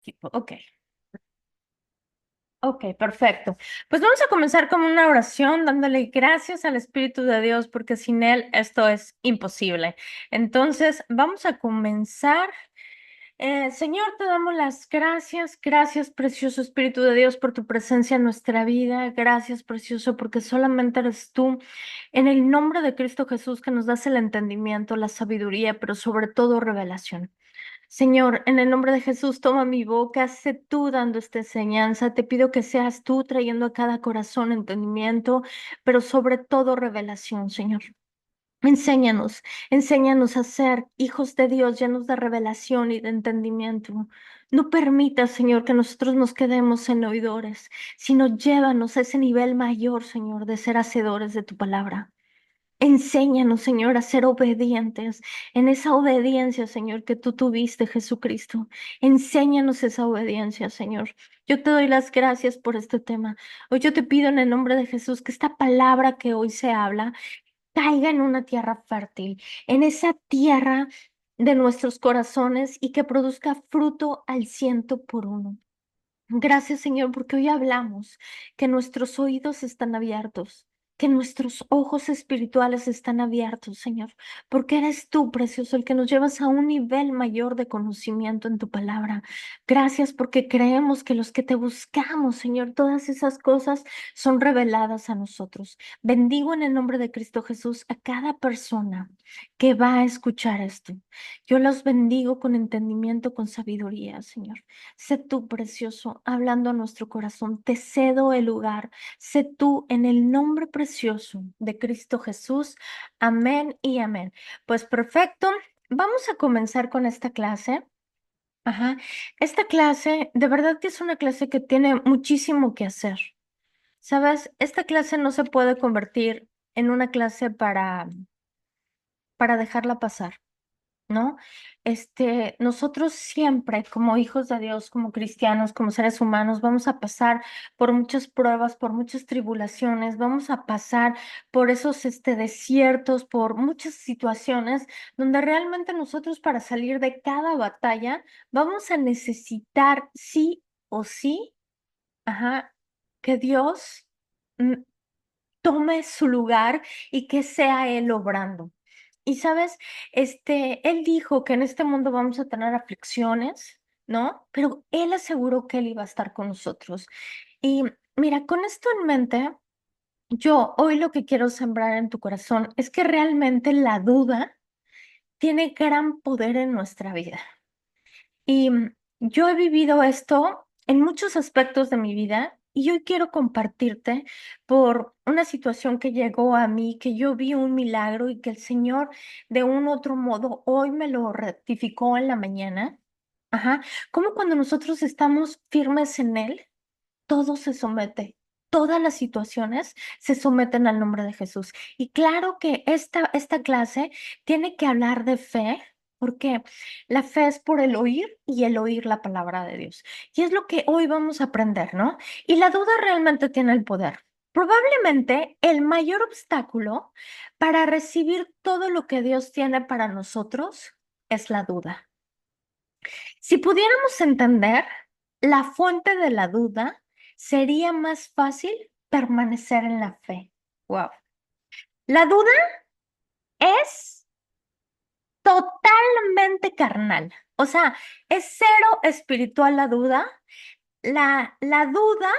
equipo. Ok, ok, perfecto. Pues vamos a comenzar con una oración dándole gracias al Espíritu de Dios porque sin Él esto es imposible. Entonces, vamos a comenzar. Señor, te damos las gracias. Gracias, precioso Espíritu de Dios, por tu presencia en nuestra vida. Gracias, precioso, porque solamente eres tú. En el nombre de Cristo Jesús, que nos das el entendimiento, la sabiduría, pero sobre todo revelación. Señor, en el nombre de Jesús, toma mi boca, sé tú dando esta enseñanza. Te pido que seas tú trayendo a cada corazón entendimiento, pero sobre todo revelación, Señor. Enséñanos, enséñanos a ser hijos de Dios llenos de revelación y de entendimiento. No permitas, Señor, que nosotros nos quedemos en oidores, sino llévanos a ese nivel mayor, Señor, de ser hacedores de tu palabra. Enséñanos, Señor, a ser obedientes en esa obediencia, Señor, que tú tuviste, Jesucristo. Enséñanos esa obediencia, Señor. Yo te doy las gracias por este tema. Hoy yo te pido en el nombre de Jesús que esta palabra que hoy se habla caiga en una tierra fértil, en esa tierra de nuestros corazones y que produzca fruto al 100 por 1. Gracias, Señor, porque hoy hablamos que nuestros oídos están abiertos, que nuestros ojos espirituales están abiertos, Señor, porque eres tú, precioso, el que nos llevas a un nivel mayor de conocimiento en tu palabra. Gracias porque creemos que los que te buscamos, Señor, todas esas cosas son reveladas a nosotros. Bendigo en el nombre de Cristo Jesús a cada persona que va a escuchar esto. Yo los bendigo con entendimiento, con sabiduría, Señor. Sé tú, precioso, hablando a nuestro corazón. Te cedo el lugar. Sé tú en el nombre precioso de Cristo Jesús. Amén y amén. Pues perfecto. Vamos a comenzar con esta clase. Ajá. Esta clase, de verdad que es una clase que tiene muchísimo que hacer. ¿Sabes? Esta clase no se puede convertir en una clase para dejarla pasar. ¿No? Nosotros siempre, como hijos de Dios, como cristianos, como seres humanos, vamos a pasar por muchas pruebas, por muchas tribulaciones, vamos a pasar por esos, desiertos, por muchas situaciones donde realmente nosotros para salir de cada batalla vamos a necesitar sí o sí, ajá, que Dios mm, tome su lugar y que sea Él obrando. Y sabes, Él dijo que en este mundo vamos a tener aflicciones, ¿no? Pero Él aseguró que Él iba a estar con nosotros. Y mira, con esto en mente, yo hoy lo que quiero sembrar en tu corazón es que realmente la duda tiene gran poder en nuestra vida. Y yo he vivido esto en muchos aspectos de mi vida y hoy quiero compartirte por una situación que llegó a mí, que yo vi un milagro y que el Señor de un otro modo hoy me lo rectificó en la mañana. Ajá, como cuando nosotros estamos firmes en Él, todo se somete. Todas las situaciones se someten al nombre de Jesús. Y claro que esta clase tiene que hablar de fe, porque la fe es por el oír y el oír la palabra de Dios. Y es lo que hoy vamos a aprender, ¿no? Y la duda realmente tiene el poder. Probablemente el mayor obstáculo para recibir todo lo que Dios tiene para nosotros es la duda. Si pudiéramos entender la fuente de la duda, sería más fácil permanecer en la fe. Wow. La duda es totalmente carnal. O sea, es cero espiritual la duda. La duda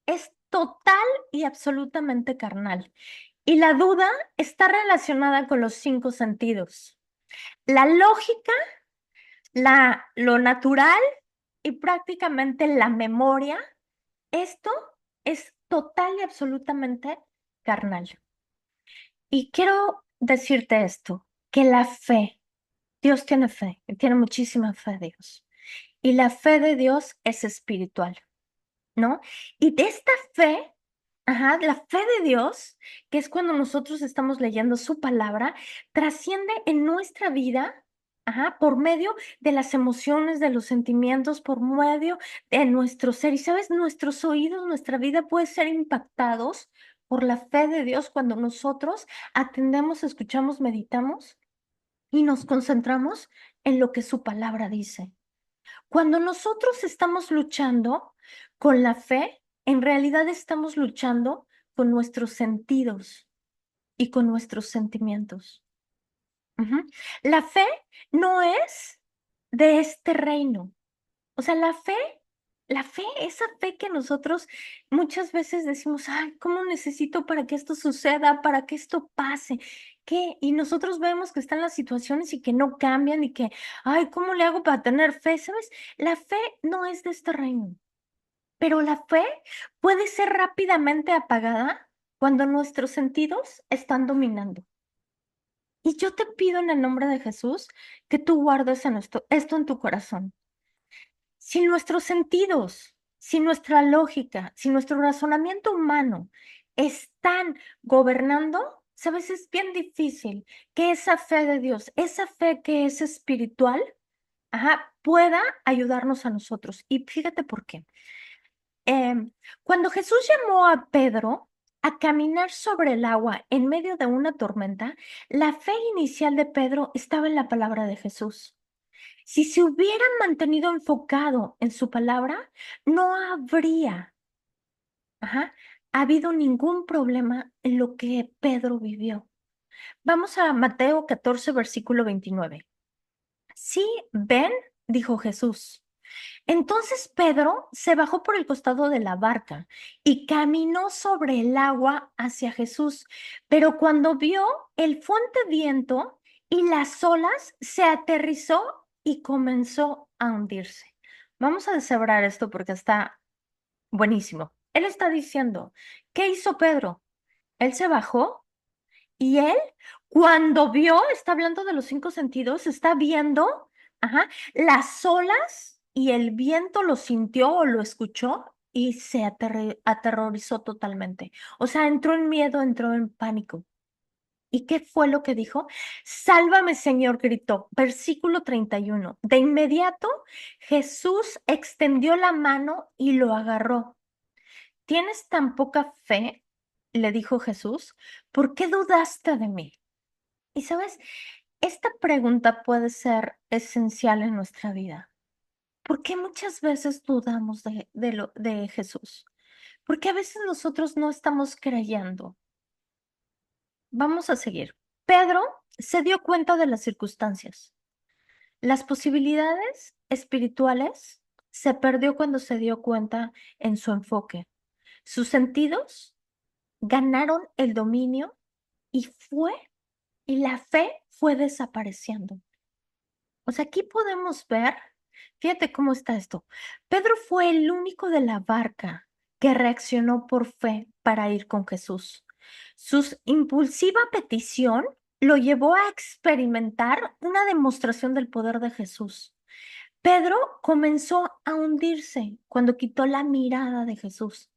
es total y absolutamente carnal. Y la duda está relacionada con los 5 sentidos. La lógica, lo natural y prácticamente la memoria. Esto es total y absolutamente carnal. Y quiero decirte esto, que la fe, Dios tiene fe, y tiene muchísima fe Dios. Y la fe de Dios es espiritual, ¿no? Y de esta fe, ajá, la fe de Dios, que es cuando nosotros estamos leyendo su palabra, trasciende en nuestra vida, ajá, por medio de las emociones, de los sentimientos, por medio de nuestro ser. Y sabes, nuestros oídos, nuestra vida puede ser impactados por la fe de Dios cuando nosotros atendemos, escuchamos, meditamos y nos concentramos en lo que su palabra dice. Cuando nosotros estamos luchando con la fe, en realidad estamos luchando con nuestros sentidos y con nuestros sentimientos. Ujú. La fe no es de este reino. O sea, la fe, esa fe que nosotros muchas veces decimos, ay, ¿cómo necesito para que esto suceda, para que esto pase? ¿Qué? Y nosotros vemos que están las situaciones y que no cambian y que, ay, ¿cómo le hago para tener fe? ¿Sabes? La fe no es de este reino, pero la fe puede ser rápidamente apagada cuando nuestros sentidos están dominando. Y yo te pido en el nombre de Jesús que tú guardes esto en tu corazón. Si nuestros sentidos, si nuestra lógica, si nuestro razonamiento humano están gobernando, sabes, es bien difícil que esa fe de Dios, esa fe que es espiritual, pueda ayudarnos a nosotros. Y fíjate por qué. Cuando Jesús llamó a Pedro a caminar sobre el agua en medio de una tormenta, la fe inicial de Pedro estaba en la palabra de Jesús. Si se hubieran mantenido enfocado en su palabra, no habría, ajá, habido ningún problema en lo que Pedro vivió. Vamos a Mateo 14, versículo 29. Sí, ven, dijo Jesús. Entonces Pedro se bajó por el costado de la barca y caminó sobre el agua hacia Jesús, pero cuando vio el fuerte viento y las olas, se aterrizó y comenzó a hundirse. Vamos a deshebrar esto porque está buenísimo. Él está diciendo, ¿qué hizo Pedro? Él se bajó y él, cuando vio, está hablando de los cinco sentidos, está viendo, las olas y el viento lo sintió o lo escuchó y se aterrorizó totalmente. O sea, entró en miedo, entró en pánico. ¿Y qué fue lo que dijo? Sálvame, Señor, gritó. Versículo 31. De inmediato, Jesús extendió la mano y lo agarró. ¿Tienes tan poca fe? Le dijo Jesús. ¿Por qué dudaste de mí? Y sabes, esta pregunta puede ser esencial en nuestra vida. ¿Por qué muchas veces dudamos de Jesús? Porque a veces nosotros no estamos creyendo. Vamos a seguir. Pedro se dio cuenta de las circunstancias. Las posibilidades espirituales se perdió cuando se dio cuenta en su enfoque. Sus sentidos ganaron el dominio y y la fe fue desapareciendo. O sea, aquí podemos ver, fíjate cómo está esto. Pedro fue el único de la barca que reaccionó por fe para ir con Jesús. Su impulsiva petición lo llevó a experimentar una demostración del poder de Jesús. Pedro comenzó a hundirse cuando quitó la mirada de Jesús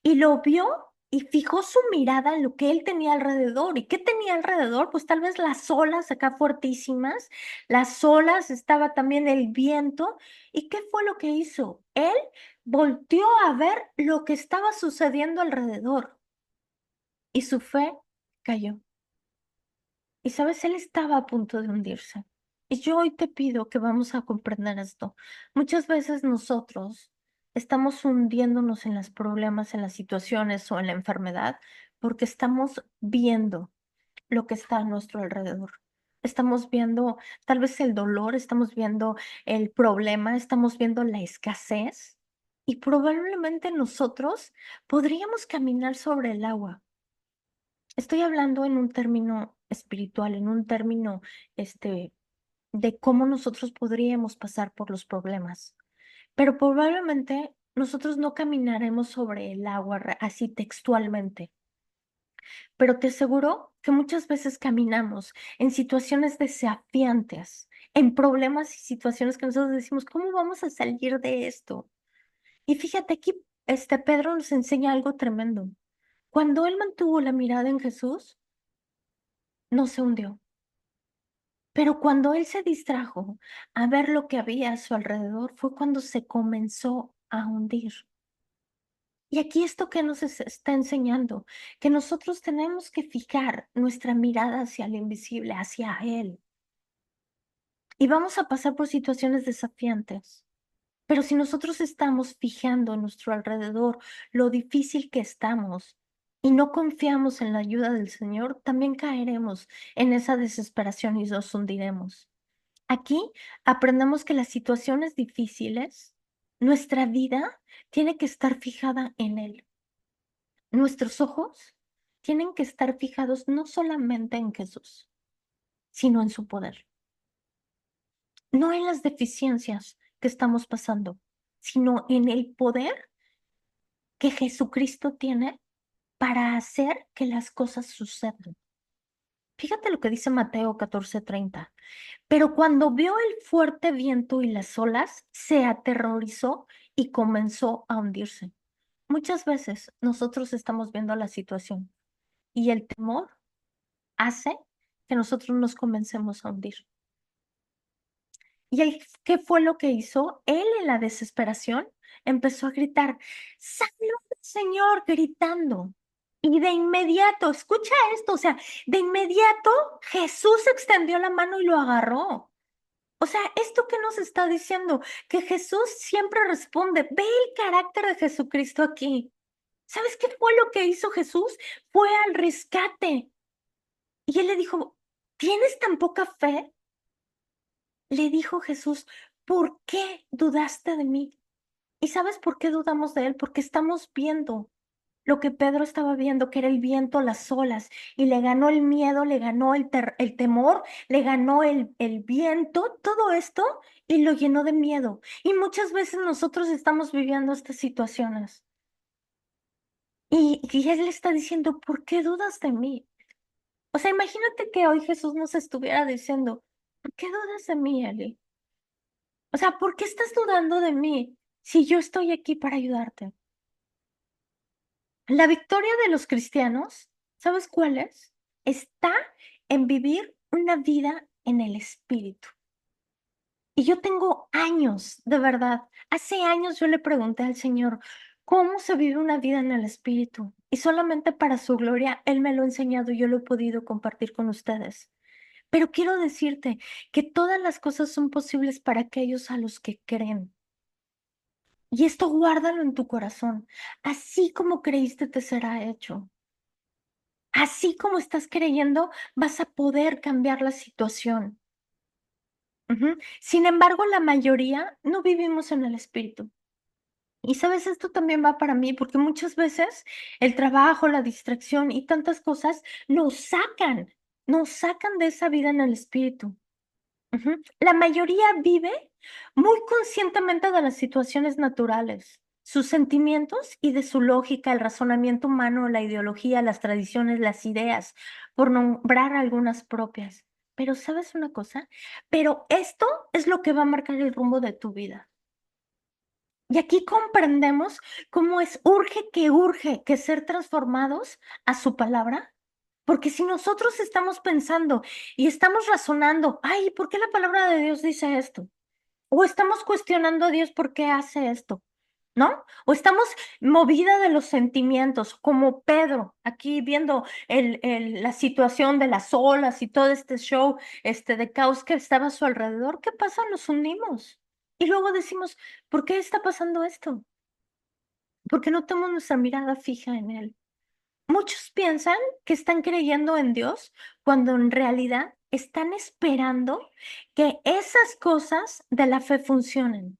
y lo vio y fijó su mirada en lo que él tenía alrededor. ¿Y qué tenía alrededor? Pues tal vez las olas acá fuertísimas, las olas, estaba también el viento. ¿Y qué fue lo que hizo? Él volteó a ver lo que estaba sucediendo alrededor y su fe cayó. Y sabes, él estaba a punto de hundirse. Y yo hoy te pido que vamos a comprender esto. Muchas veces nosotros estamos hundiéndonos en los problemas, en las situaciones o en la enfermedad porque estamos viendo lo que está a nuestro alrededor. Estamos viendo tal vez el dolor, estamos viendo el problema, estamos viendo la escasez y probablemente nosotros podríamos caminar sobre el agua. Estoy hablando en un término espiritual, en un término, este, de cómo nosotros podríamos pasar por los problemas. Pero probablemente nosotros no caminaremos sobre el agua así textualmente. Pero te aseguro que muchas veces caminamos en situaciones desafiantes, en problemas y situaciones que nosotros decimos, ¿cómo vamos a salir de esto? Y fíjate aquí, Pedro nos enseña algo tremendo. Cuando él mantuvo la mirada en Jesús, no se hundió. Pero cuando él se distrajo a ver lo que había a su alrededor, fue cuando se comenzó a hundir. Y aquí esto que nos está enseñando, que nosotros tenemos que fijar nuestra mirada hacia el invisible, hacia Él. y vamos a pasar por situaciones desafiantes. Pero si nosotros estamos fijando a nuestro alrededor lo difícil que estamos y no confiamos en la ayuda del Señor, también caeremos en esa desesperación y nos hundiremos. Aquí aprendemos que las situaciones difíciles, nuestra vida tiene que estar fijada en Él. Nuestros ojos tienen que estar fijados no solamente en Jesús, sino en su poder. No en las deficiencias que estamos pasando, sino en el poder que Jesucristo tiene para hacer que las cosas sucedan. Fíjate lo que dice Mateo 14:30. Pero cuando vio el fuerte viento y las olas, se aterrorizó y comenzó a hundirse. Muchas veces nosotros estamos viendo la situación y el temor hace que nosotros nos comencemos a hundir. ¿Y él qué fue lo que hizo? Él en la desesperación empezó a gritar, ¡Salud, Señor! Gritando. Y de inmediato, escucha esto, o sea, de inmediato Jesús extendió la mano y lo agarró. O sea, ¿esto qué nos está diciendo? Que Jesús siempre responde. Ve el carácter de Jesucristo aquí. ¿Sabes qué fue lo que hizo Jesús? Fue al rescate. Y él le dijo, ¿tienes tan poca fe? Le dijo Jesús, ¿por qué dudaste de mí? ¿Y sabes por qué dudamos de él? Porque estamos viendo lo que Pedro estaba viendo, que era el viento, las olas, y le ganó el miedo, le ganó el temor, le ganó el viento, todo esto, y lo llenó de miedo. Y muchas veces nosotros estamos viviendo estas situaciones. Y él le está diciendo, ¿por qué dudas de mí? O sea, imagínate que hoy Jesús nos estuviera diciendo, ¿por qué dudas de mí, Eli? O sea, ¿por qué estás dudando de mí si yo estoy aquí para ayudarte? La victoria de los cristianos, ¿sabes cuál es? Está en vivir una vida en el Espíritu. Y yo tengo años, de verdad, hace años yo le pregunté al Señor, ¿cómo se vive una vida en el Espíritu? Y solamente para su gloria, Él me lo ha enseñado y yo lo he podido compartir con ustedes. Pero quiero decirte que todas las cosas son posibles para aquellos a los que creen. Y esto guárdalo en tu corazón. Así como creíste, te será hecho. Así como estás creyendo, vas a poder cambiar la situación. Ujú. Sin embargo, la mayoría no vivimos en el espíritu. Y sabes, esto también va para mí, porque muchas veces el trabajo, la distracción y tantas cosas nos sacan de esa vida en el espíritu. Ujú. La mayoría vive muy conscientemente de las situaciones naturales, sus sentimientos y de su lógica, el razonamiento humano, la ideología, las tradiciones, las ideas, por nombrar algunas propias. Pero ¿sabes una cosa? Pero esto es lo que va a marcar el rumbo de tu vida. Y aquí comprendemos cómo urge que ser transformados a su palabra. Porque si nosotros estamos pensando y estamos razonando, ay, ¿por qué la palabra de Dios dice esto? O estamos cuestionando a Dios por qué hace esto, ¿no? O estamos movida de los sentimientos, como Pedro, aquí viendo la situación de las olas y todo este show de caos que estaba a su alrededor. ¿Qué pasa? Nos hundimos. Y luego decimos, ¿por qué está pasando esto? Porque no tenemos nuestra mirada fija en Él. Muchos piensan que están creyendo en Dios cuando en realidad están esperando que esas cosas de la fe funcionen.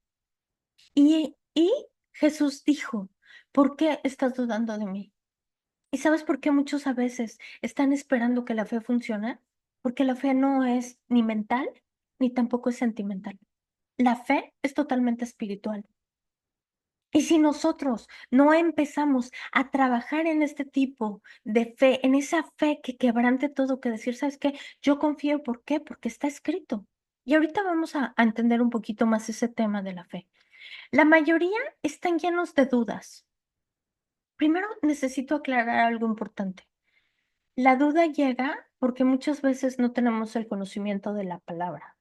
Y Jesús dijo, ¿por qué estás dudando de mí? ¿Y sabes por qué muchos a veces están esperando que la fe funcione? Porque la fe no es ni mental ni tampoco es sentimental. La fe es totalmente espiritual. Y si nosotros no empezamos a trabajar en este tipo de fe, en esa fe que quebrante todo, que decir, ¿sabes qué? Yo confío, ¿por qué? Porque está escrito. Y ahorita vamos a entender un poquito más ese tema de la fe. La mayoría están llenos de dudas. Primero necesito aclarar algo importante. La duda llega porque muchas veces no tenemos el conocimiento de la palabra.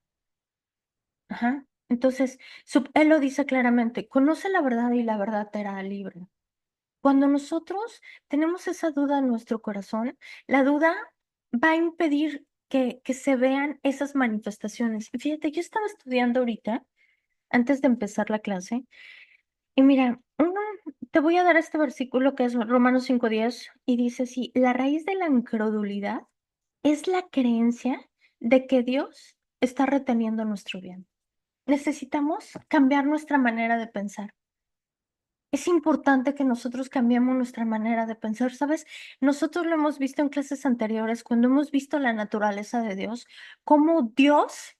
Ajá. Entonces, él lo dice claramente, conoce la verdad y la verdad te hará libre. Cuando nosotros tenemos esa duda en nuestro corazón, la duda va a impedir que se vean esas manifestaciones. Y fíjate, yo estaba estudiando ahorita, antes de empezar la clase, y mira, te voy a dar este versículo que es Romanos 5:10, y dice así: la raíz de la incredulidad es la creencia de que Dios está reteniendo nuestro bien. Necesitamos cambiar nuestra manera de pensar. Es importante que nosotros cambiemos nuestra manera de pensar, ¿sabes? Nosotros lo hemos visto en clases anteriores, cuando hemos visto la naturaleza de Dios, cómo Dios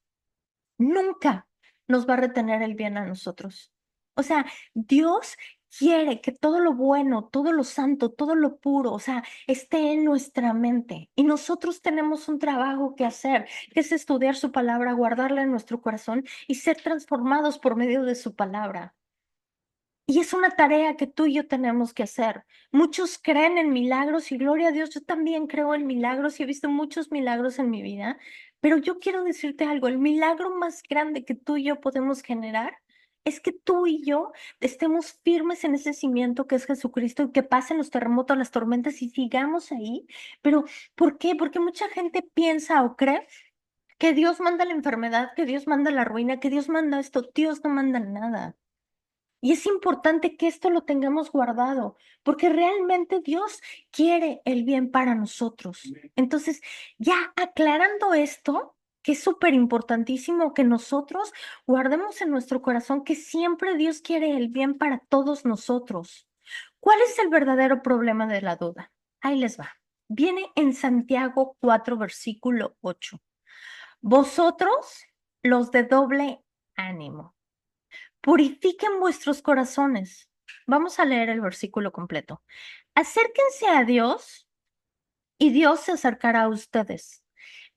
nunca nos va a retener el bien a nosotros. O sea, Dios quiere que todo lo bueno, todo lo santo, todo lo puro, o sea, esté en nuestra mente. Y nosotros tenemos un trabajo que hacer, que es estudiar su palabra, guardarla en nuestro corazón y ser transformados por medio de su palabra. Y es una tarea que tú y yo tenemos que hacer. Muchos creen en milagros y gloria a Dios, yo también creo en milagros y he visto muchos milagros en mi vida, pero yo quiero decirte algo, el milagro más grande que tú y yo podemos generar es que tú y yo estemos firmes en ese cimiento que es Jesucristo y que pasen los terremotos, las tormentas y sigamos ahí. Pero ¿por qué? Porque mucha gente piensa o cree que Dios manda la enfermedad, que Dios manda la ruina, que Dios manda esto. Dios no manda nada. Y es importante que esto lo tengamos guardado, porque realmente Dios quiere el bien para nosotros. Entonces, ya aclarando esto, que es súper importantísimo que nosotros guardemos en nuestro corazón que siempre Dios quiere el bien para todos nosotros. ¿Cuál es el verdadero problema de la duda? Ahí les va. Viene en Santiago 4, versículo 8. Vosotros, los de doble ánimo, purifiquen vuestros corazones. Vamos a leer el versículo completo. Acérquense a Dios y Dios se acercará a ustedes.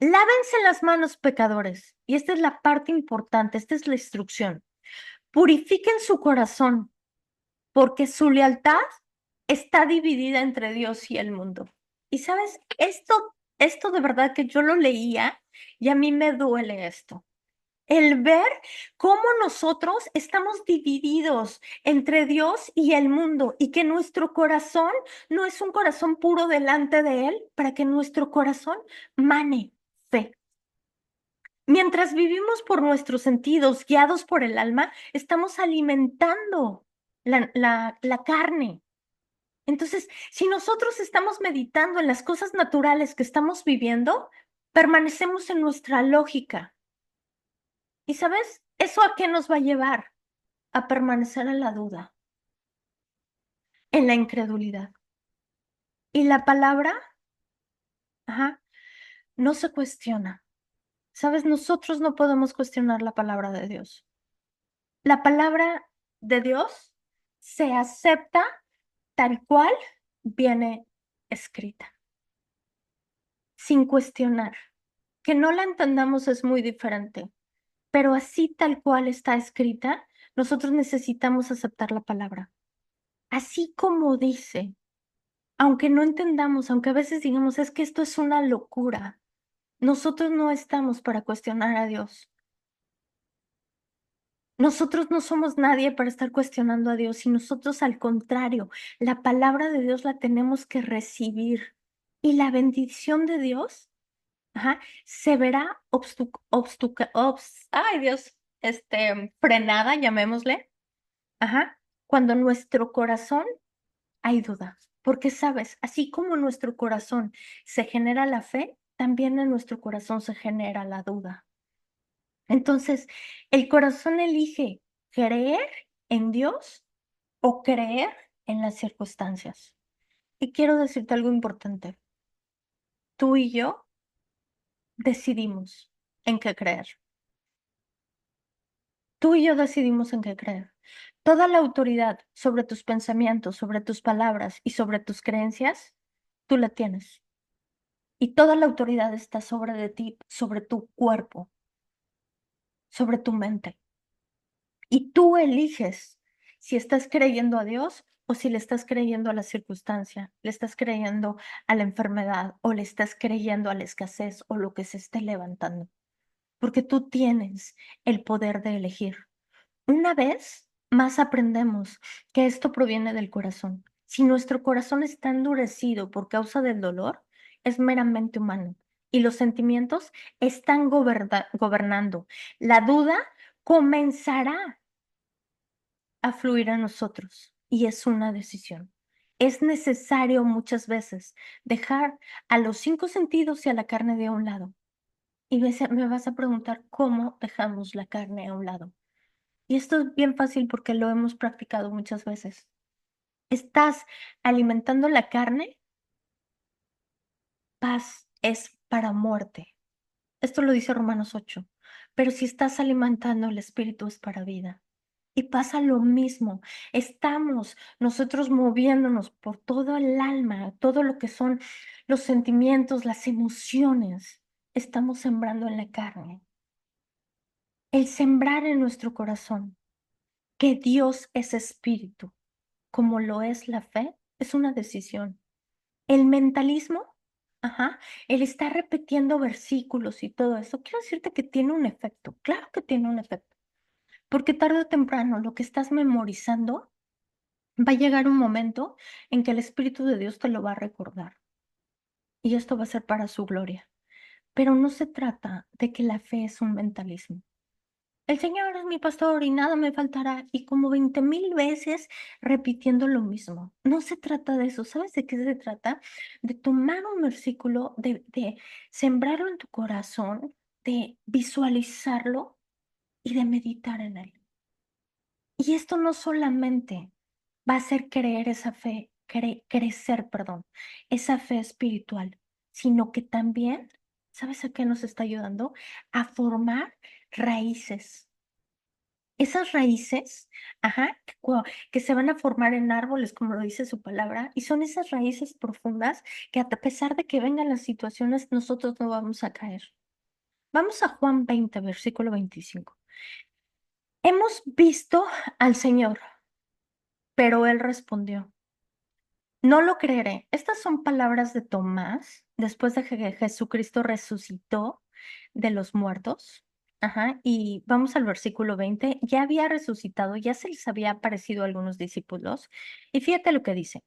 Lávense las manos, pecadores. Y esta es la parte importante, esta es la instrucción. Purifiquen su corazón, porque su lealtad está dividida entre Dios y el mundo. Y sabes, esto de verdad que yo lo leía y a mí me duele esto. El ver cómo nosotros estamos divididos entre Dios y el mundo y que nuestro corazón no es un corazón puro delante de Él, para que nuestro corazón mane fe. Mientras vivimos por nuestros sentidos, guiados por el alma, estamos alimentando la carne. Entonces, si nosotros estamos meditando en las cosas naturales que estamos viviendo, permanecemos en nuestra lógica. ¿Y sabes? ¿Eso a qué nos va a llevar? A permanecer en la duda, en la incredulidad. Y la palabra, ajá, no se cuestiona. ¿Sabes? Nosotros no podemos cuestionar la palabra de Dios. La palabra de Dios se acepta tal cual viene escrita, sin cuestionar. Que no la entendamos es muy diferente, pero así tal cual está escrita, nosotros necesitamos aceptar la palabra. Así como dice. Aunque no entendamos, aunque a veces digamos, es que esto es una locura, nosotros no estamos para cuestionar a Dios. Nosotros no somos nadie para estar cuestionando a Dios y nosotros al contrario, la palabra de Dios la tenemos que recibir y la bendición de Dios, ajá, se verá ay Dios, frenada, llamémosle, ajá, cuando nuestro corazón hay duda, porque sabes, así como en nuestro corazón se genera la fe, también en nuestro corazón se genera la duda. Entonces, el corazón elige creer en Dios o creer en las circunstancias. Y quiero decirte algo importante. Tú y yo decidimos en qué creer. Tú y yo decidimos en qué creer. Toda la autoridad sobre tus pensamientos, sobre tus palabras y sobre tus creencias, tú la tienes. Y toda la autoridad está sobre de ti, sobre tu cuerpo, sobre tu mente. Y tú eliges si estás creyendo a Dios o si le estás creyendo a la circunstancia, le estás creyendo a la enfermedad o le estás creyendo a la escasez o lo que se esté levantando. Porque tú tienes el poder de elegir. Una vez más aprendemos que esto proviene del corazón. Si nuestro corazón está endurecido por causa del dolor, es meramente humano y los sentimientos están gobernando. La duda comenzará a fluir a nosotros y es una decisión. Es necesario muchas veces dejar a los cinco sentidos y a la carne de un lado. Y me vas a preguntar cómo dejamos la carne a un lado. Y esto es bien fácil porque lo hemos practicado muchas veces. Estás alimentando la carne, paz es para muerte. Esto lo dice Romanos 8. Pero si estás alimentando el espíritu es para vida. Y pasa lo mismo. Estamos nosotros moviéndonos por todo el alma, todo lo que son los sentimientos, las emociones. Estamos sembrando en la carne. El sembrar en nuestro corazón que Dios es espíritu, como lo es la fe, es una decisión. El mentalismo, ajá, el estar repitiendo versículos y todo eso, quiero decirte que tiene un efecto. Claro que tiene un efecto. Porque tarde o temprano lo que estás memorizando va a llegar un momento en que el Espíritu de Dios te lo va a recordar. Y esto va a ser para su gloria. Pero no se trata de que la fe es un mentalismo. El Señor es mi pastor y nada me faltará. Y como 20,000 veces repitiendo lo mismo. No se trata de eso. ¿Sabes de qué se trata? De tomar un versículo, de sembrarlo en tu corazón, de visualizarlo y de meditar en él. Y esto no solamente va a hacer creer esa fe, crecer, perdón, esa fe espiritual, sino que también, ¿sabes a qué nos está ayudando? A formar raíces. Esas raíces, ajá, que se van a formar en árboles, como lo dice su palabra, y son esas raíces profundas que a pesar de que vengan las situaciones, nosotros no vamos a caer. Vamos a Juan 20, versículo 25. Hemos visto al Señor, pero él respondió. No lo creeré. Estas son palabras de Tomás después de que Jesucristo resucitó de los muertos. Ajá, y vamos al versículo 20. Ya había resucitado, ya se les había aparecido a algunos discípulos. Y fíjate lo que dice.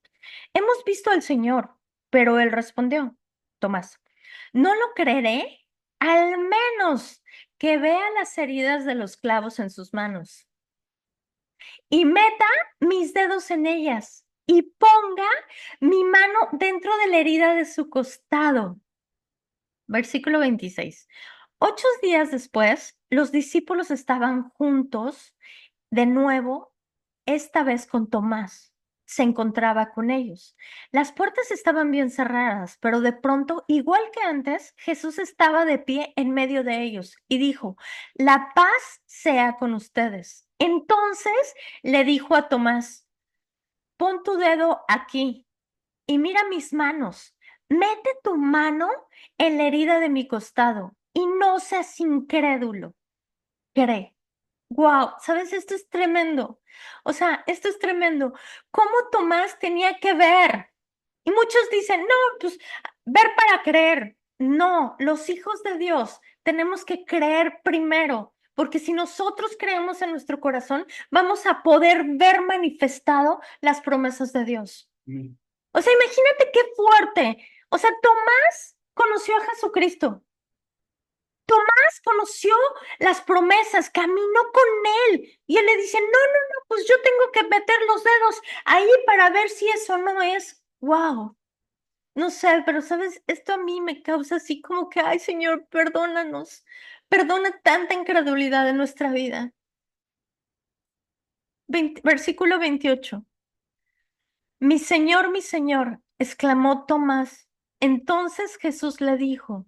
Hemos visto al Señor, pero él respondió, Tomás, no lo creeré, al menos que vea las heridas de los clavos en sus manos y meta mis dedos en ellas y ponga mi mano dentro de la herida de su costado. Versículo 26. 8 días después, los discípulos estaban juntos de nuevo, esta vez con Tomás. Se encontraba con ellos. Las puertas estaban bien cerradas, pero de pronto, igual que antes, Jesús estaba de pie en medio de ellos y dijo, la paz sea con ustedes. Entonces le dijo a Tomás, pon tu dedo aquí y mira mis manos. Mete tu mano en la herida de mi costado y no seas incrédulo. Cree. Wow, ¿sabes? Esto es tremendo. O sea, esto es tremendo. ¿Cómo Tomás tenía que ver? Y muchos dicen, no, pues ver para creer. No, los hijos de Dios tenemos que creer primero, porque si nosotros creemos en nuestro corazón, vamos a poder ver manifestado las promesas de Dios. O sea, imagínate qué fuerte. O sea, Tomás conoció a Jesucristo. Tomás conoció las promesas, caminó con él y él le dice, no, no, no, pues yo tengo que meter los dedos ahí para ver si eso no es. Wow, no sé, pero sabes, esto a mí me causa así como que, ay Señor, perdónanos, perdona tanta incredulidad en nuestra vida. Versículo 28. Mi Señor, exclamó Tomás. Entonces Jesús le dijo,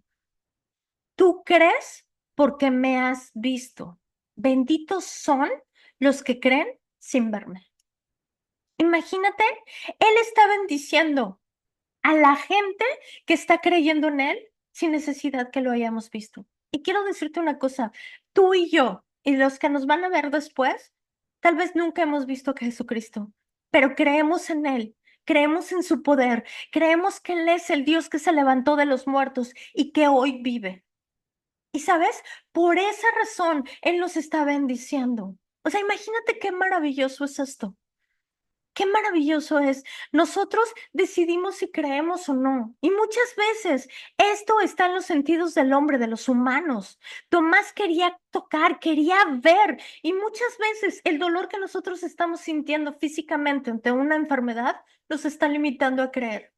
tú crees porque me has visto. Benditos son los que creen sin verme. Imagínate, Él está bendiciendo a la gente que está creyendo en Él sin necesidad que lo hayamos visto. Y quiero decirte una cosa, tú y yo y los que nos van a ver después, tal vez nunca hemos visto a Jesucristo, pero creemos en Él. Creemos en su poder, creemos que Él es el Dios que se levantó de los muertos y que hoy vive. Y sabes, por esa razón Él nos está bendiciendo. O sea, imagínate qué maravilloso es esto. Qué maravilloso es. Nosotros decidimos si creemos o no. Y muchas veces esto está en los sentidos del hombre, de los humanos. Tomás quería tocar, quería ver. Y muchas veces el dolor que nosotros estamos sintiendo físicamente ante una enfermedad nos está limitando a creer.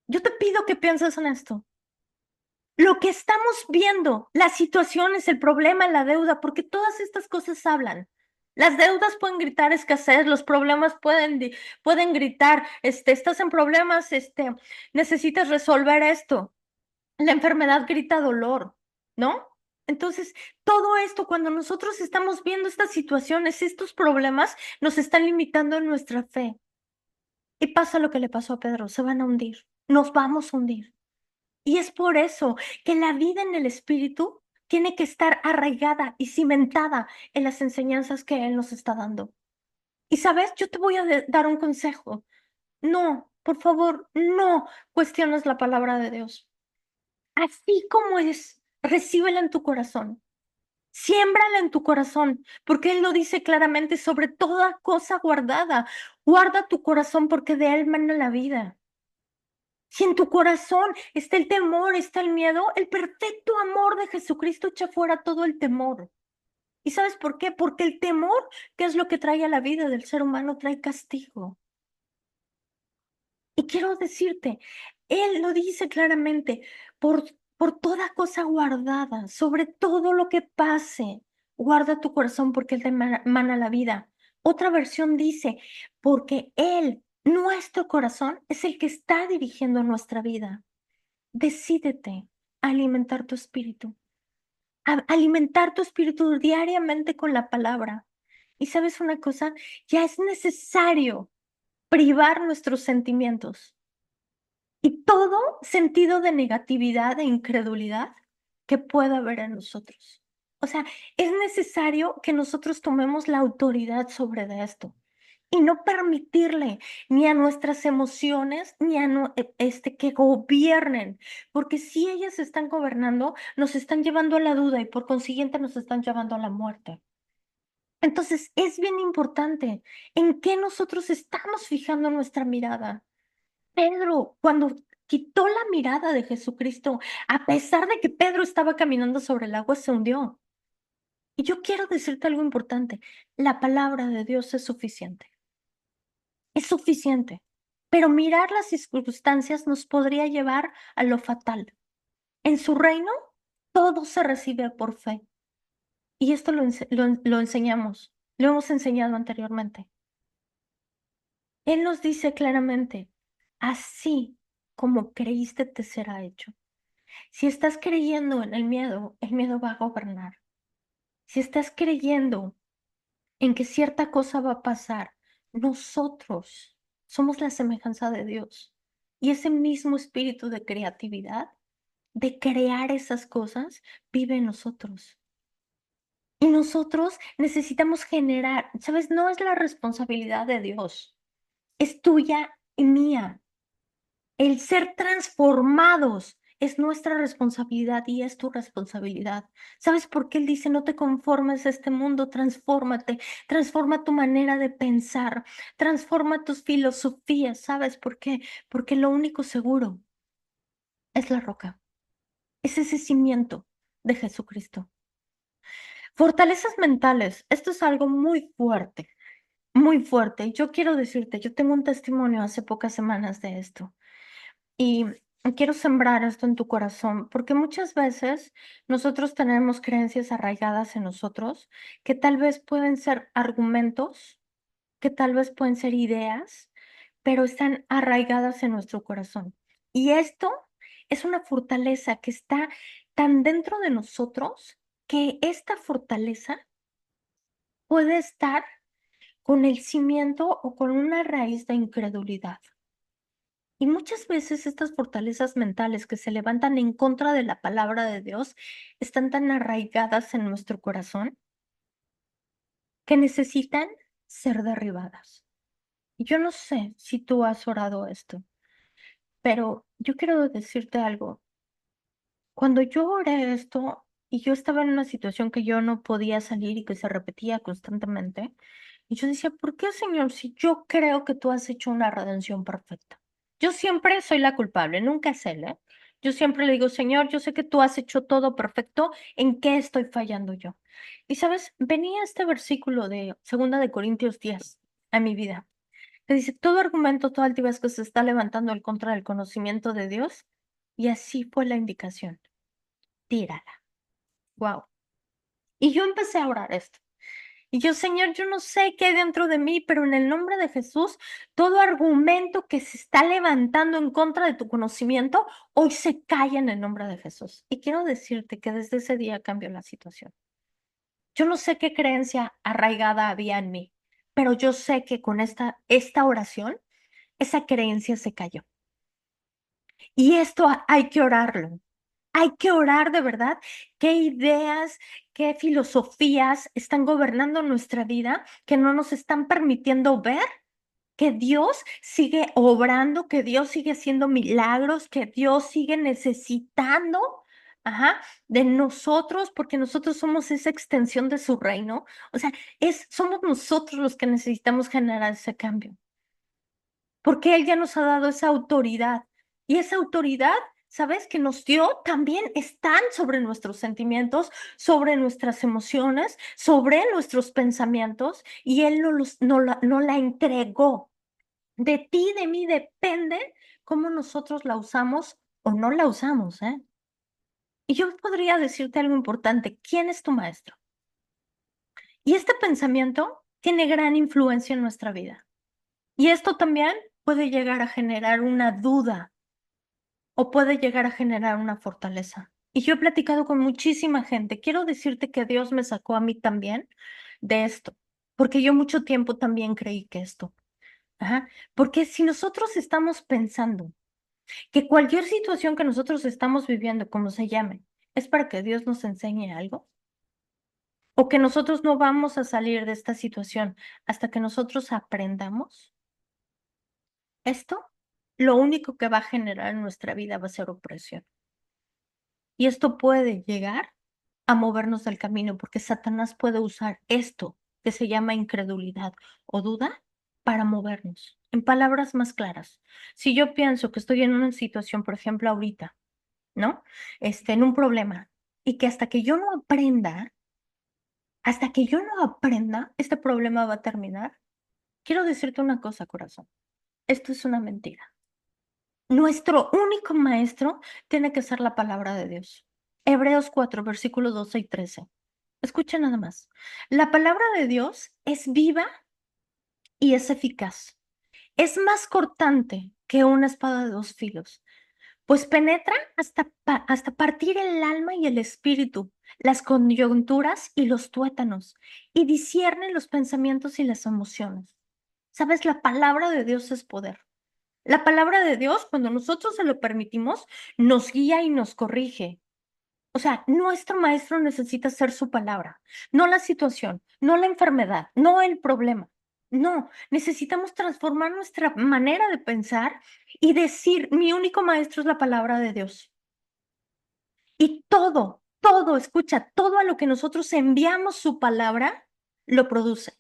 Yo te pido que pienses en esto. Lo que estamos viendo, las situaciones, el problema, la deuda, porque todas estas cosas hablan. Las deudas pueden gritar escasez, los problemas pueden gritar, estás en problemas, necesitas resolver esto. La enfermedad grita dolor, ¿no? Entonces, todo esto, cuando nosotros estamos viendo estas situaciones, estos problemas, nos están limitando en nuestra fe. Y pasa lo que le pasó a Pedro, se van a hundir, nos vamos a hundir. Y es por eso que la vida en el Espíritu tiene que estar arraigada y cimentada en las enseñanzas que Él nos está dando. Y sabes, yo te voy a dar un consejo. No, por favor, no cuestiones la palabra de Dios. Así como es, recíbela en tu corazón. Siémbrala en tu corazón, porque Él lo dice claramente sobre toda cosa guardada. Guarda tu corazón porque de Él mana la vida. Si en tu corazón está el temor, está el miedo, el perfecto amor de Jesucristo echa fuera todo el temor. ¿Y sabes por qué? Porque el temor, que es lo que trae a la vida del ser humano, trae castigo. Y quiero decirte, Él lo dice claramente, por, por toda cosa guardada, sobre todo lo que pase, guarda tu corazón porque Él te mana la vida. Otra versión dice, porque Él, nuestro corazón, es el que está dirigiendo nuestra vida. Decídete a alimentar tu espíritu, a alimentar tu espíritu diariamente con la palabra. Y sabes una cosa, ya es necesario privar nuestros sentimientos y todo sentido de negatividad e incredulidad que pueda haber en nosotros. O sea, es necesario que nosotros tomemos la autoridad sobre de esto y no permitirle ni a nuestras emociones ni a que gobiernen, porque si ellas están gobernando, nos están llevando a la duda y por consiguiente nos están llevando a la muerte. Entonces, es bien importante en qué nosotros estamos fijando nuestra mirada. Pedro, cuando quitó la mirada de Jesucristo, a pesar de que Pedro estaba caminando sobre el agua, se hundió. Y yo quiero decirte algo importante, la palabra de Dios es suficiente. Es suficiente. Pero mirar las circunstancias nos podría llevar a lo fatal. En su reino, todo se recibe por fe. Y esto lo enseñamos, lo hemos enseñado anteriormente. Él nos dice claramente, así como creíste te será hecho. Si estás creyendo en el miedo va a gobernar. Si estás creyendo en que cierta cosa va a pasar, nosotros somos la semejanza de Dios. Y ese mismo espíritu de creatividad, de crear esas cosas, vive en nosotros. Y nosotros necesitamos generar, ¿sabes? No es la responsabilidad de Dios, es tuya y mía. El ser transformados es nuestra responsabilidad y es tu responsabilidad. ¿Sabes por qué Él dice, no te conformes a este mundo, transfórmate, transforma tu manera de pensar, transforma tus filosofías? ¿Sabes por qué? Porque lo único seguro es la roca, es ese cimiento de Jesucristo. Fortalezas mentales, esto es algo muy fuerte, muy fuerte. Y yo quiero decirte, yo tengo un testimonio hace pocas semanas de esto. Y quiero sembrar esto en tu corazón, porque muchas veces nosotros tenemos creencias arraigadas en nosotros que tal vez pueden ser argumentos, que tal vez pueden ser ideas, pero están arraigadas en nuestro corazón. Y esto es una fortaleza que está tan dentro de nosotros que esta fortaleza puede estar con el cimiento o con una raíz de incredulidad. Y muchas veces estas fortalezas mentales que se levantan en contra de la palabra de Dios están tan arraigadas en nuestro corazón que necesitan ser derribadas. Y yo no sé si tú has orado esto, pero yo quiero decirte algo. Cuando yo oré esto y yo estaba en una situación que yo no podía salir y que se repetía constantemente, Y yo decía, ¿por qué, Señor, si yo creo que tú has hecho una redención perfecta? Yo siempre soy la culpable, nunca es él, ¿eh? Yo siempre le digo, Señor, yo sé que tú has hecho todo perfecto, ¿en qué estoy fallando yo? Y sabes, venía este versículo de 2 Corintios 10 a mi vida, que dice, todo argumento, toda altivez que se está levantando en contra del conocimiento de Dios, y así fue la indicación, tírala. Wow. Y yo empecé a orar esto. Y yo, Señor, yo no sé qué hay dentro de mí, pero en el nombre de Jesús, todo argumento que se está levantando en contra de tu conocimiento, hoy se calla en el nombre de Jesús. Y quiero decirte que desde ese día cambió la situación. Yo no sé qué creencia arraigada había en mí, pero yo sé que con esta oración, esa creencia se cayó. Y esto hay que orarlo. Hay que orar de verdad qué ideas, qué filosofías están gobernando nuestra vida que no nos están permitiendo ver que Dios sigue obrando, que Dios sigue haciendo milagros, que Dios sigue necesitando, ajá, de nosotros, porque nosotros somos esa extensión de su reino. O sea, somos nosotros los que necesitamos generar ese cambio, porque Él ya nos ha dado esa autoridad. Y esa autoridad, ¿sabes? Que nos dio también están sobre nuestros sentimientos, sobre nuestras emociones, sobre nuestros pensamientos, y Él no la entregó. De ti, de mí depende cómo nosotros la usamos o no la usamos, ¿eh? Y yo podría decirte algo importante. ¿Quién es tu maestro? Y este pensamiento tiene gran influencia en nuestra vida. Y esto también puede llegar a generar una duda o puede llegar a generar una fortaleza. Y yo he platicado con muchísima gente. Quiero decirte que Dios me sacó a mí también de esto, porque yo mucho tiempo también creí que esto. Ajá. Porque si nosotros estamos pensando que cualquier situación que nosotros estamos viviendo, como se llame, es para que Dios nos enseñe algo, o que nosotros no vamos a salir de esta situación hasta que nosotros aprendamos, esto lo único que va a generar en nuestra vida va a ser opresión. Y esto puede llegar a movernos del camino, porque Satanás puede usar esto que se llama incredulidad o duda para movernos. En palabras más claras, si yo pienso que estoy en una situación, por ejemplo, ahorita, ¿no? En un problema, y que hasta que yo no aprenda, este problema va a terminar. Quiero decirte una cosa, corazón, esto es una mentira. Nuestro único maestro tiene que ser la palabra de Dios. Hebreos 4, versículos 12 y 13. Escucha nada más. La palabra de Dios es viva y es eficaz. Es más cortante que una espada de 2 filos, pues penetra hasta partir el alma y el espíritu, las coyunturas y los tuétanos, y discierne los pensamientos y las emociones. ¿Sabes? La palabra de Dios es poder. La palabra de Dios, cuando nosotros se lo permitimos, nos guía y nos corrige. O sea, nuestro maestro necesita ser su palabra, no la situación, no la enfermedad, no el problema. No, necesitamos transformar nuestra manera de pensar y decir, mi único maestro es la palabra de Dios. Y todo, escucha, todo a lo que nosotros enviamos su palabra, lo produce.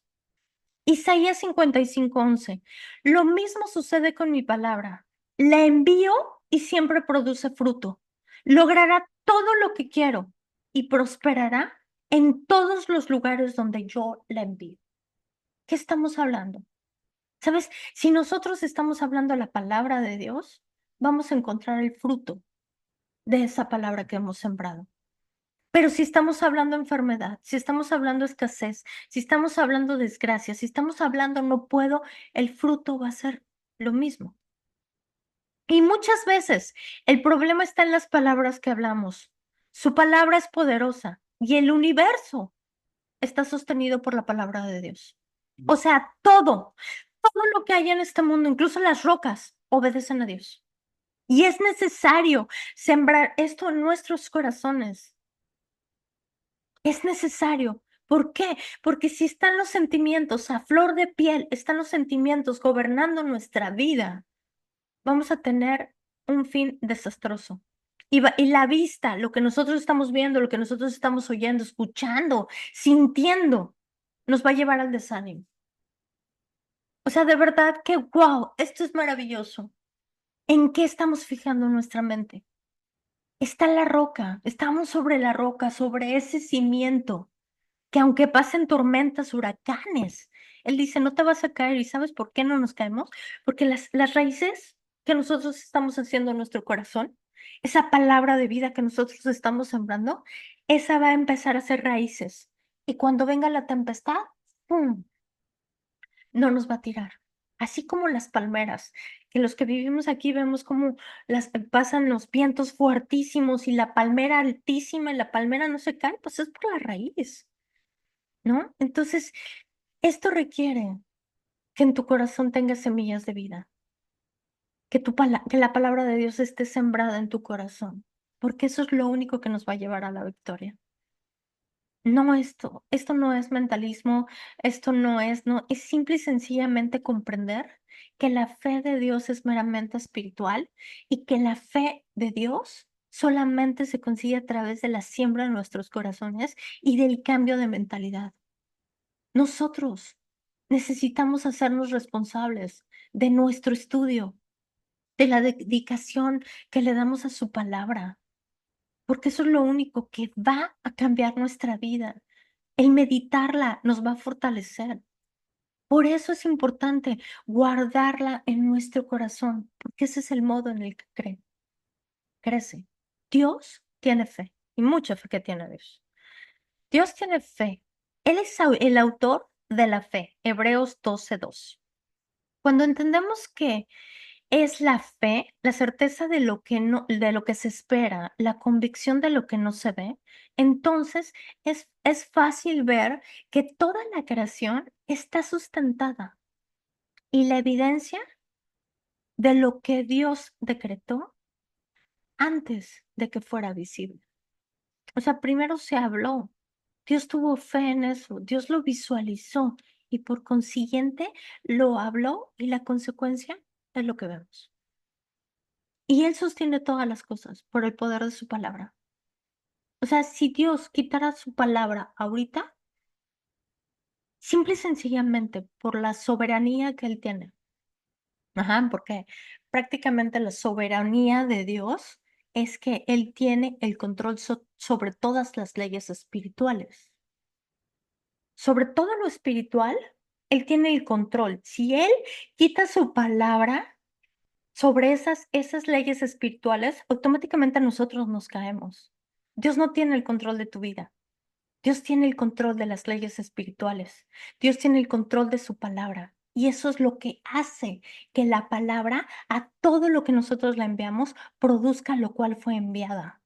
Isaías 55:11. Lo mismo sucede con mi palabra. La envío y siempre produce fruto. Logrará todo lo que quiero y prosperará en todos los lugares donde yo la envío. ¿Qué estamos hablando? ¿Sabes? Si nosotros estamos hablando la palabra de Dios, vamos a encontrar el fruto de esa palabra que hemos sembrado. Pero si estamos hablando enfermedad, si estamos hablando escasez, si estamos hablando desgracia, si estamos hablando no puedo, el fruto va a ser lo mismo. Y muchas veces el problema está en las palabras que hablamos. Su palabra es poderosa y el universo está sostenido por la palabra de Dios. O sea, todo lo que hay en este mundo, incluso las rocas, obedecen a Dios. Y es necesario sembrar esto en nuestros corazones. Es necesario. ¿Por qué? Porque si están los sentimientos a flor de piel, están los sentimientos gobernando nuestra vida, vamos a tener un fin desastroso. Y la vista, lo que nosotros estamos viendo, lo que nosotros estamos oyendo, escuchando, sintiendo, nos va a llevar al desánimo. O sea, de verdad que, wow, esto es maravilloso. ¿En qué estamos fijando nuestra mente? Está la roca, estamos sobre la roca, sobre ese cimiento, que aunque pasen tormentas, huracanes, él dice, no te vas a caer. ¿Y sabes por qué no nos caemos? Porque las raíces que nosotros estamos haciendo en nuestro corazón, esa palabra de vida que nosotros estamos sembrando, esa va a empezar a hacer raíces. Y cuando venga la tempestad, ¡pum!, no nos va a tirar. Así como las palmeras, que los que vivimos aquí vemos como pasan los vientos fuertísimos y la palmera altísima y la palmera no se cae, pues es por la raíz, ¿no? Entonces, esto requiere que en tu corazón tengas semillas de vida, que, que la palabra de Dios esté sembrada en tu corazón, porque eso es lo único que nos va a llevar a la victoria. No esto no es mentalismo, esto no, es simple y sencillamente comprender que la fe de Dios es meramente espiritual y que la fe de Dios solamente se consigue a través de la siembra en nuestros corazones y del cambio de mentalidad. Nosotros necesitamos hacernos responsables de nuestro estudio, de la dedicación que le damos a su palabra, porque eso es lo único que va a cambiar nuestra vida. El meditarla nos va a fortalecer. Por eso es importante guardarla en nuestro corazón, porque ese es el modo en el que crece. Dios tiene fe y mucha fe que tiene Dios. Dios tiene fe. Él es el autor de la fe, Hebreos 12:2. Cuando entendemos que es la fe, la certeza de lo que no, de lo que se espera, la convicción de lo que no se ve, entonces es fácil ver que toda la creación está sustentada y la evidencia de lo que Dios decretó antes de que fuera visible. O sea, primero se habló, Dios tuvo fe en eso, Dios lo visualizó y por consiguiente lo habló y la consecuencia es lo que vemos. Y Él sostiene todas las cosas por el poder de su palabra. O sea, si Dios quitara su palabra ahorita, simple y sencillamente por la soberanía que Él tiene. Ajá, porque prácticamente la soberanía de Dios es que Él tiene el control sobre todas las leyes espirituales. Sobre todo lo espiritual, Él tiene el control. Si Él quita su palabra sobre esas leyes espirituales, automáticamente nosotros nos caemos. Dios no tiene el control de tu vida. Dios tiene el control de las leyes espirituales. Dios tiene el control de su palabra. Y eso es lo que hace que la palabra, a todo lo que nosotros la enviamos, produzca lo cual fue enviada.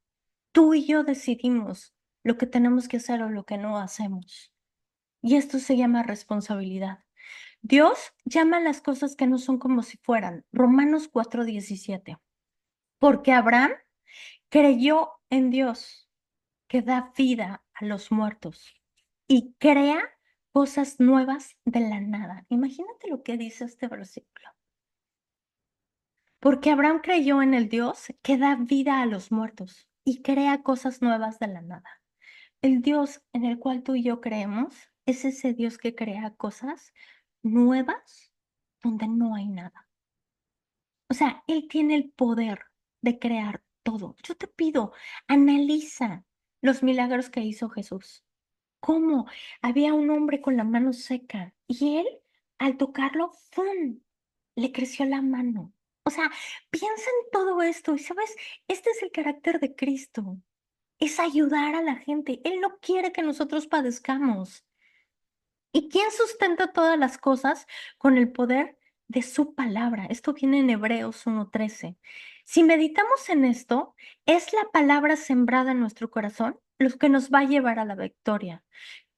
Tú y yo decidimos lo que tenemos que hacer o lo que no hacemos. Y esto se llama responsabilidad. Dios llama a las cosas que no son como si fueran. Romanos 4:17. Porque Abraham creyó en Dios, que da vida a los muertos y crea cosas nuevas de la nada. Imagínate lo que dice este versículo. Porque Abraham creyó en el Dios que da vida a los muertos y crea cosas nuevas de la nada. El Dios en el cual tú y yo creemos es ese Dios que crea cosas nuevas donde no hay nada. O sea, Él tiene el poder de crear todo. Yo te pido, analiza los milagros que hizo Jesús. ¿Cómo? Había un hombre con la mano seca y él, al tocarlo, ¡fum!, le creció la mano. O sea, piensa en todo esto y sabes, este es el carácter de Cristo, es ayudar a la gente. Él no quiere que nosotros padezcamos. ¿Y quién sustenta todas las cosas? Con el poder de su palabra. Esto viene en Hebreos 1:13. Si meditamos en esto, es la palabra sembrada en nuestro corazón lo que nos va a llevar a la victoria.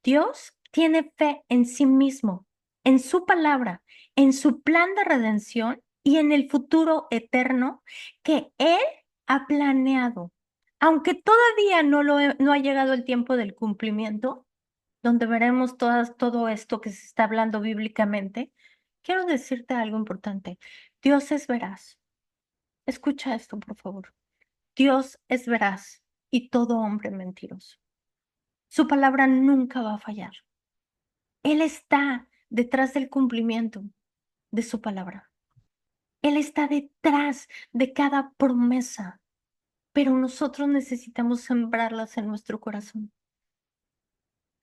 Dios tiene fe en sí mismo, en su palabra, en su plan de redención y en el futuro eterno que Él ha planeado. Aunque todavía no ha llegado el tiempo del cumplimiento, donde veremos todo esto que se está hablando bíblicamente, quiero decirte algo importante. Dios es veraz. Escucha esto, por favor. Dios es veraz y todo hombre mentiroso. Su palabra nunca va a fallar. Él está detrás del cumplimiento. de su palabra. Él está detrás de cada promesa, pero nosotros necesitamos sembrarlas en nuestro corazón.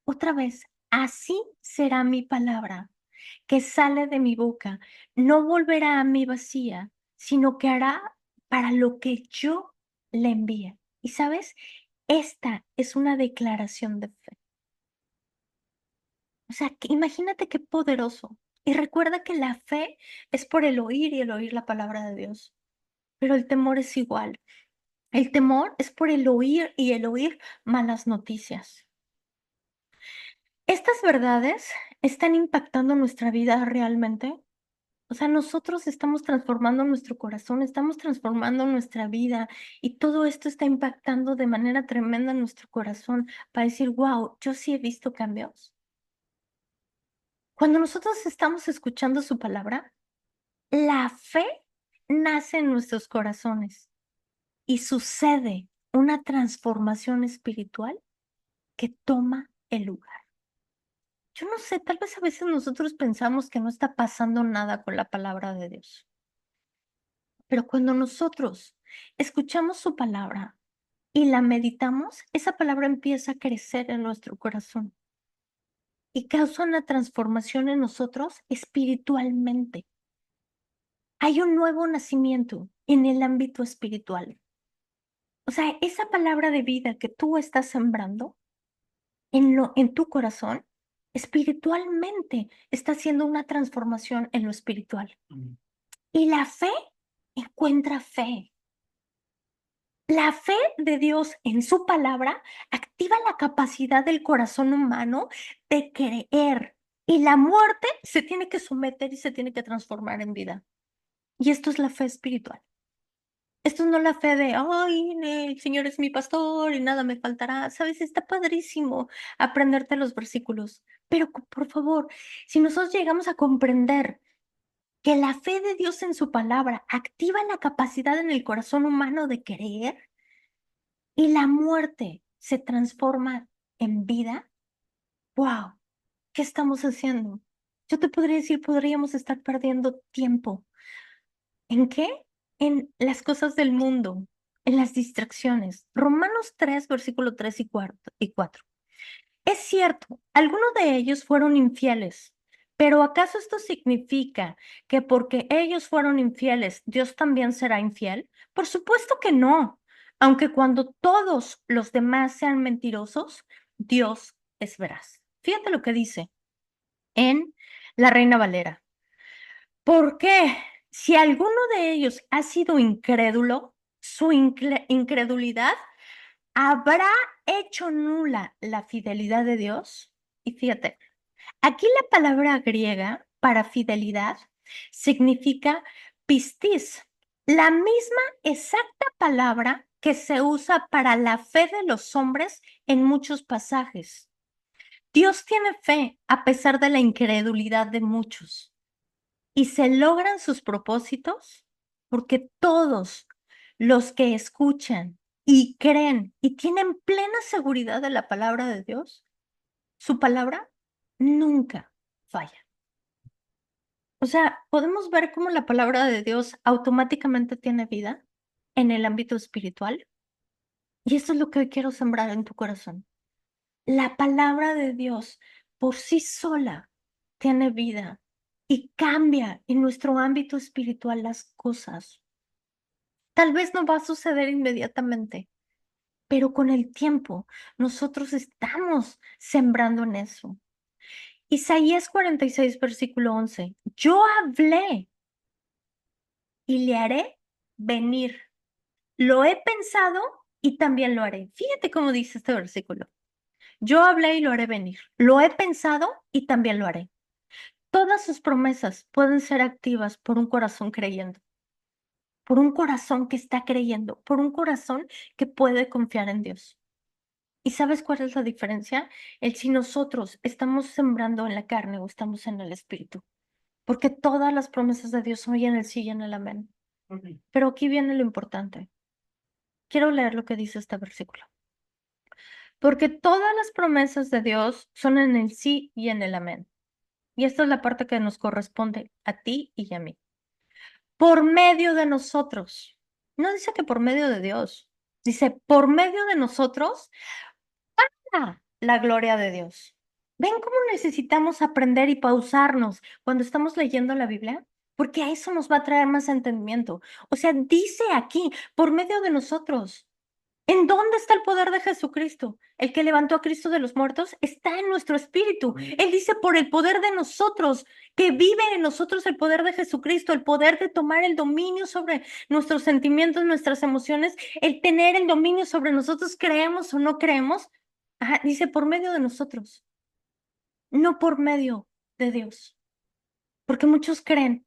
Otra vez, así será mi palabra que sale de mi boca. No volverá a mí vacía, sino que hará para lo que yo le envíe. Y sabes, esta es una declaración de fe. O sea, imagínate qué poderoso. Y recuerda que la fe es por el oír y el oír la palabra de Dios. Pero el temor es igual. El temor es por el oír y el oír malas noticias. ¿Estas verdades están impactando nuestra vida realmente? O sea, nosotros estamos transformando nuestro corazón, estamos transformando nuestra vida y todo esto está impactando de manera tremenda en nuestro corazón para decir, wow, yo sí he visto cambios. Cuando nosotros estamos escuchando su palabra, la fe nace en nuestros corazones y sucede una transformación espiritual que toma el lugar. Yo no sé, tal vez a veces nosotros pensamos que no está pasando nada con la palabra de Dios, pero cuando nosotros escuchamos su palabra y la meditamos, esa palabra empieza a crecer en nuestro corazón y causa una transformación en nosotros espiritualmente. Hay un nuevo nacimiento en el ámbito espiritual. O sea, esa palabra de vida que tú estás sembrando en tu corazón, espiritualmente está haciendo una transformación en lo espiritual. Y la fe encuentra fe. La fe de Dios en su palabra activa la capacidad del corazón humano de creer. Y la muerte se tiene que someter y se tiene que transformar en vida. Y esto es la fe espiritual. Esto no es la fe de, ay, el Señor es mi pastor y nada me faltará. Sabes, está padrísimo aprenderte los versículos. Pero por favor, si nosotros llegamos a comprender que la fe de Dios en su palabra activa la capacidad en el corazón humano de creer y la muerte se transforma en vida, wow, ¿qué estamos haciendo? Yo te podría decir, podríamos estar perdiendo tiempo. ¿En qué? En las cosas del mundo, en las distracciones. Romanos 3, versículo 3 y 4. Es cierto, algunos de ellos fueron infieles, pero ¿acaso esto significa que porque ellos fueron infieles, Dios también será infiel? Por supuesto que no. Aunque cuando todos los demás sean mentirosos, Dios es veraz. Fíjate lo que dice en la Reina Valera. ¿Por qué? Si alguno de ellos ha sido incrédulo, su incredulidad habrá hecho nula la fidelidad de Dios. Y fíjate, aquí la palabra griega para fidelidad significa pistis, la misma exacta palabra que se usa para la fe de los hombres en muchos pasajes. Dios tiene fe a pesar de la incredulidad de muchos. Y se logran sus propósitos porque todos los que escuchan y creen y tienen plena seguridad de la palabra de Dios, su palabra nunca falla. O sea, podemos ver cómo la palabra de Dios automáticamente tiene vida en el ámbito espiritual. Y eso es lo que hoy quiero sembrar en tu corazón. La palabra de Dios por sí sola tiene vida y cambia en nuestro ámbito espiritual las cosas. Tal vez no va a suceder inmediatamente, pero con el tiempo nosotros estamos sembrando en eso. Isaías 46, versículo 11. Yo hablé y le haré venir. Lo he pensado y también lo haré. Fíjate cómo dice este versículo. Yo hablé y lo haré venir. Lo he pensado y también lo haré. Todas sus promesas pueden ser activas por un corazón creyendo, por un corazón que está creyendo, por un corazón que puede confiar en Dios. ¿Y sabes cuál es la diferencia? El si nosotros estamos sembrando en la carne o estamos en el espíritu. Porque todas las promesas de Dios son y en el sí y en el amén. Pero aquí viene lo importante. Quiero leer lo que dice este versículo. Porque todas las promesas de Dios son en el sí y en el amén. Y esta es la parte que nos corresponde a ti y a mí. Por medio de nosotros. No dice que por medio de Dios. Dice, por medio de nosotros, la gloria de Dios. ¿Ven cómo necesitamos aprender y pausarnos cuando estamos leyendo la Biblia? Porque a eso nos va a traer más entendimiento. O sea, dice aquí, por medio de nosotros. ¿En dónde está el poder de Jesucristo? El que levantó a Cristo de los muertos está en nuestro espíritu. Él dice por el poder de nosotros, que vive en nosotros el poder de Jesucristo, el poder de tomar el dominio sobre nuestros sentimientos, nuestras emociones, el tener el dominio sobre nosotros, creemos o no creemos. Ajá, dice por medio de nosotros, no por medio de Dios. Porque muchos creen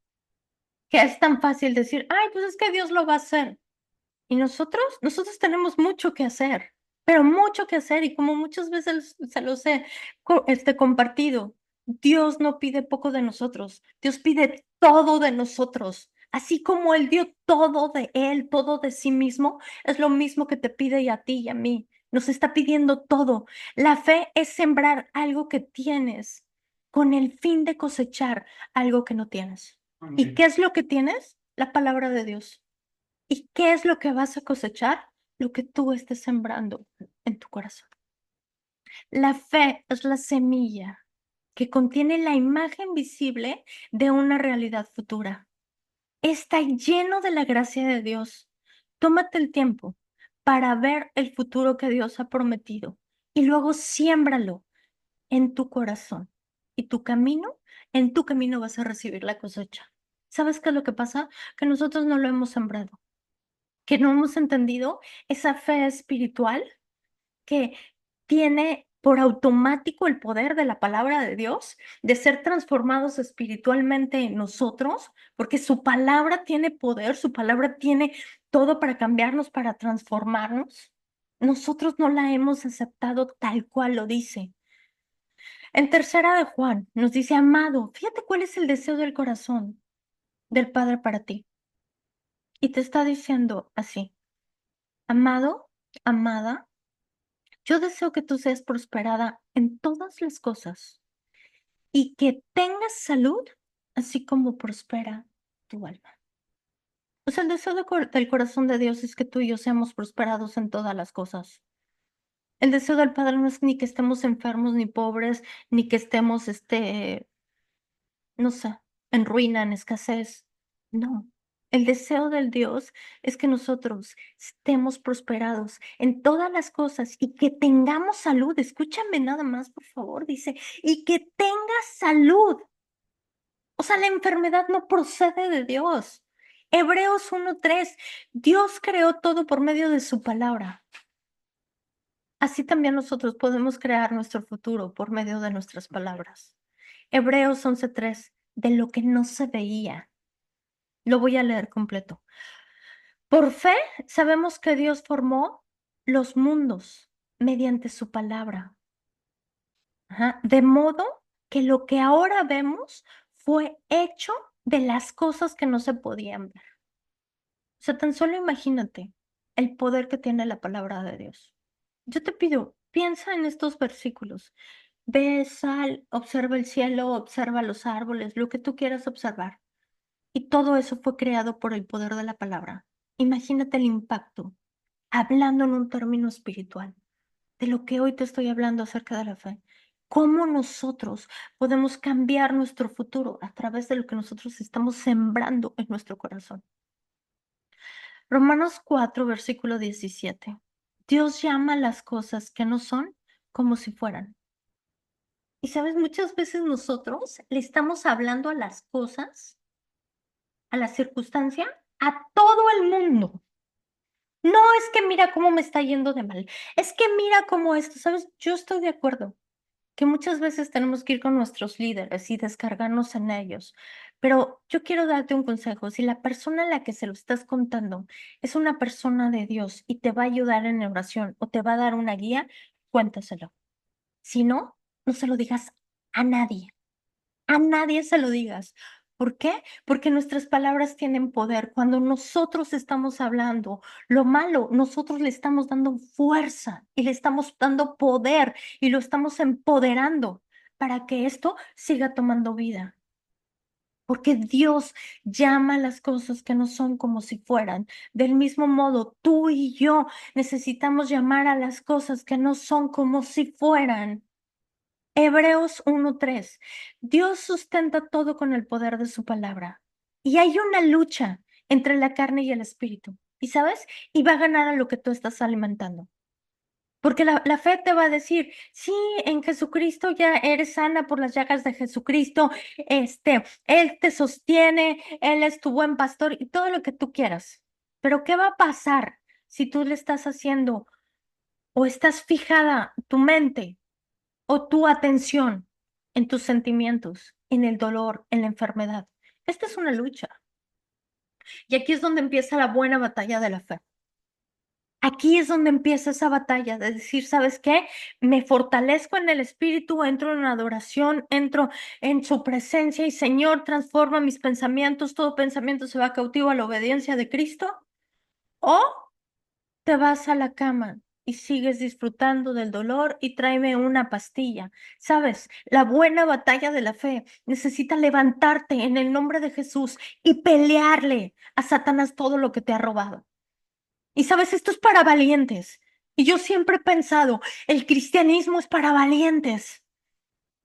que es tan fácil decir, ay, pues es que Dios lo va a hacer. Y nosotros tenemos mucho que hacer, pero mucho que hacer. Y como muchas veces se los he compartido, Dios no pide poco de nosotros, Dios pide todo de nosotros. Así como Él dio todo de Él, todo de sí mismo, es lo mismo que te pide y a ti y a mí. Nos está pidiendo todo. La fe es sembrar algo que tienes con el fin de cosechar algo que no tienes. ¿Y qué es lo que tienes? La palabra de Dios. ¿Y qué es lo que vas a cosechar? Lo que tú estés sembrando en tu corazón. La fe es la semilla que contiene la imagen visible de una realidad futura. Está lleno de la gracia de Dios. Tómate el tiempo para ver el futuro que Dios ha prometido y luego siémbralo en tu corazón. Y en tu camino vas a recibir la cosecha. ¿Sabes qué es lo que pasa? Que nosotros no lo hemos sembrado, que no hemos entendido esa fe espiritual que tiene por automático el poder de la palabra de Dios, de ser transformados espiritualmente en nosotros, porque su palabra tiene poder, su palabra tiene todo para cambiarnos, para transformarnos. Nosotros no la hemos aceptado tal cual lo dice. En tercera de Juan nos dice, amado, fíjate cuál es el deseo del corazón del Padre para ti. Y te está diciendo así, amado, amada, yo deseo que tú seas prosperada en todas las cosas y que tengas salud, así como prospera tu alma. O sea, el deseo del corazón de Dios es que tú y yo seamos prosperados en todas las cosas. El deseo del Padre no es ni que estemos enfermos, ni pobres, ni que estemos, no sé, en ruina, en escasez. No. El deseo del Dios es que nosotros estemos prosperados en todas las cosas y que tengamos salud. Escúchame nada más, por favor, dice, y que tengas salud. O sea, la enfermedad no procede de Dios. Hebreos 1:3, Dios creó todo por medio de su palabra. Así también nosotros podemos crear nuestro futuro por medio de nuestras palabras. Hebreos 11:3, de lo que no se veía. Lo voy a leer completo. Por fe sabemos que Dios formó los mundos mediante su palabra. Ajá. De modo que lo que ahora vemos fue hecho de las cosas que no se podían ver. O sea, tan solo imagínate el poder que tiene la palabra de Dios. Yo te pido, piensa en estos versículos. Ve, sal, observa el cielo, observa los árboles, lo que tú quieras observar. Y todo eso fue creado por el poder de la palabra. Imagínate el impacto, hablando en un término espiritual, de lo que hoy te estoy hablando acerca de la fe. ¿Cómo nosotros podemos cambiar nuestro futuro a través de lo que nosotros estamos sembrando en nuestro corazón? Romanos 4, versículo 17. Dios llama las cosas que no son como si fueran. Y sabes, muchas veces nosotros le estamos hablando a las cosas, a la circunstancia, a todo el mundo. No es que mira cómo me está yendo de mal, es que mira cómo esto, ¿sabes? Yo estoy de acuerdo que muchas veces tenemos que ir con nuestros líderes y descargarnos en ellos, pero yo quiero darte un consejo. Si la persona a la que se lo estás contando es una persona de Dios y te va a ayudar en oración o te va a dar una guía, cuéntaselo. Si no, no se lo digas a nadie. A nadie se lo digas. ¿Por qué? Porque nuestras palabras tienen poder. Cuando nosotros estamos hablando lo malo, nosotros le estamos dando fuerza y le estamos dando poder y lo estamos empoderando para que esto siga tomando vida. Porque Dios llama a las cosas que no son como si fueran. Del mismo modo, tú y yo necesitamos llamar a las cosas que no son como si fueran. Hebreos 1:3. Dios sustenta todo con el poder de su palabra. Y hay una lucha entre la carne y el espíritu. ¿Y sabes? Y va a ganar a lo que tú estás alimentando. Porque la fe te va a decir, sí, en Jesucristo ya eres sana por las llagas de Jesucristo, Él te sostiene, Él es tu buen pastor y todo lo que tú quieras. Pero ¿qué va a pasar si tú le estás haciendo o estás fijada tu mente o tu atención en tus sentimientos, en el dolor, en la enfermedad? Esta es una lucha. Y aquí es donde empieza la buena batalla de la fe. Aquí es donde empieza esa batalla de decir, ¿sabes qué? Me fortalezco en el espíritu, entro en adoración, entro en su presencia y Señor, transforma mis pensamientos, todo pensamiento se va cautivo a la obediencia de Cristo. O te vas a la cama y sigues disfrutando del dolor y tráeme una pastilla. ¿Sabes? La buena batalla de la fe necesita levantarte en el nombre de Jesús y pelearle a Satanás todo lo que te ha robado. Y sabes, esto es para valientes. Y yo siempre he pensado, el cristianismo es para valientes.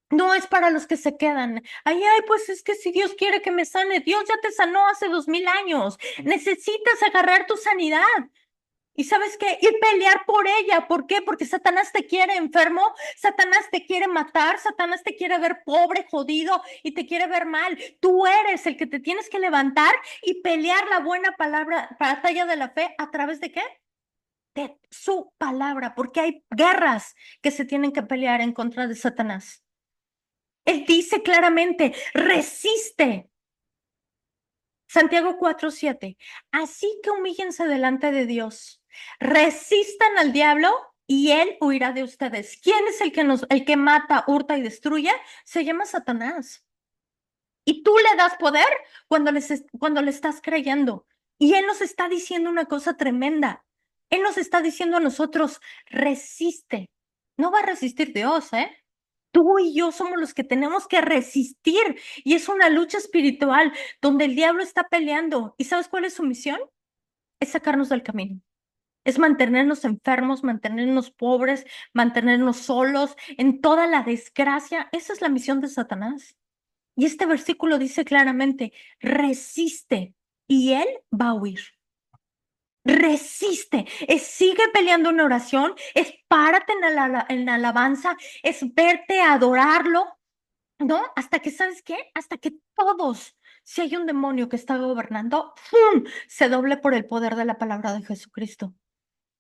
No es para los que se quedan. Ay, pues es que si Dios quiere que me sane, Dios ya te sanó hace 2000 años. Necesitas agarrar tu sanidad. ¿Y sabes qué? Ir pelear por ella. ¿Por qué? Porque Satanás te quiere enfermo, Satanás te quiere matar, Satanás te quiere ver pobre, jodido y te quiere ver mal. Tú eres el que te tienes que levantar y pelear la buena palabra, batalla de la fe, ¿a través de qué? De su palabra, porque hay guerras que se tienen que pelear en contra de Satanás. Él dice claramente, resiste. Santiago 4:7. Así que humíllense delante de Dios, resistan al diablo y él huirá de ustedes. ¿Quién es el que mata, hurta y destruye? Se llama Satanás. Y tú le das poder cuando le estás creyendo. Y él nos está diciendo una cosa tremenda. Él nos está diciendo a nosotros, resiste. No va a resistir Dios, ¿eh? Tú y yo somos los que tenemos que resistir. Y es una lucha espiritual donde el diablo está peleando. ¿Y sabes cuál es su misión? Es sacarnos del camino. Es mantenernos enfermos, mantenernos pobres, mantenernos solos, en toda la desgracia. Esa es la misión de Satanás. Y este versículo dice claramente, resiste y él va a huir. Resiste, sigue peleando en oración, es párate en alabanza, es verte a adorarlo, ¿no? Hasta que, ¿sabes qué? Hasta que todos, si hay un demonio que está gobernando, ¡fum!, se doble por el poder de la palabra de Jesucristo.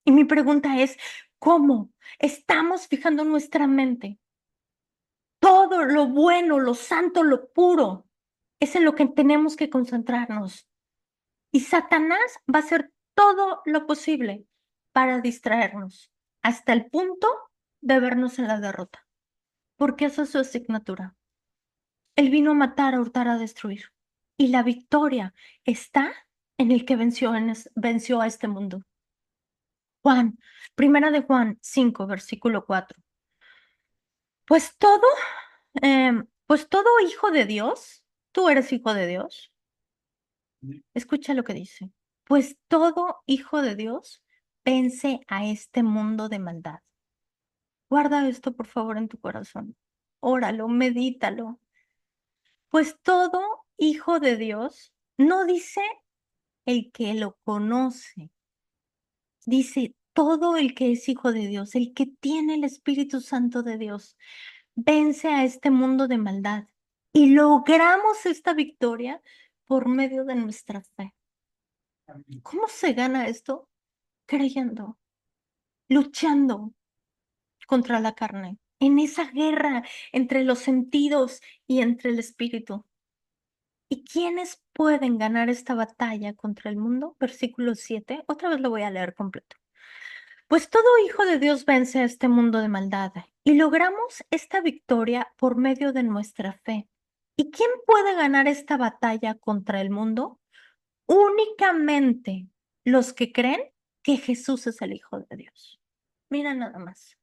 Y mi pregunta es, ¿cómo estamos fijando nuestra mente? Todo lo bueno, lo santo, lo puro, es en lo que tenemos que concentrarnos. Y Satanás va a hacer todo lo posible para distraernos, hasta el punto de vernos en la derrota, porque esa es su asignatura. Él vino a matar, a hurtar, a destruir. Y la victoria está en el que venció a este mundo. Juan, primera de Juan 5, versículo 4. Pues todo, pues todo hijo de Dios, tú eres hijo de Dios. Escucha lo que dice. Pues todo hijo de Dios vence a este mundo de maldad. Guarda esto, por favor, en tu corazón. Óralo, medítalo. Pues todo hijo de Dios no dice el que lo conoce, dice todo el que es hijo de Dios, el que tiene el Espíritu Santo de Dios, vence a este mundo de maldad. Y logramos esta victoria por medio de nuestra fe. ¿Cómo se gana esto? Creyendo, luchando contra la carne, en esa guerra entre los sentidos y entre el espíritu. ¿Y quiénes pueden ganar esta batalla contra el mundo? Versículo 7. Otra vez lo voy a leer completo. Pues todo hijo de Dios vence a este mundo de maldad y logramos esta victoria por medio de nuestra fe. ¿Y quién puede ganar esta batalla contra el mundo? Únicamente los que creen que Jesús es el Hijo de Dios. Mira nada más.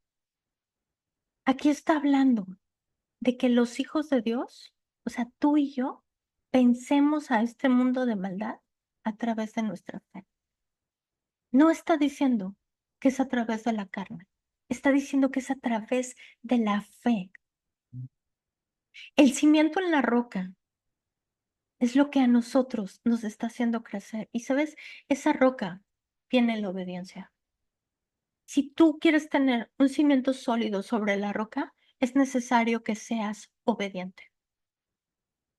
Aquí está hablando. de que los hijos de Dios, o sea, tú y yo, pensemos a este mundo de maldad a través de nuestra fe. No está diciendo que es a través de la carne, está diciendo que es a través de la fe. El cimiento en la roca es lo que a nosotros nos está haciendo crecer. Y sabes, esa roca tiene la obediencia. Si tú quieres tener un cimiento sólido sobre la roca, es necesario que seas obediente.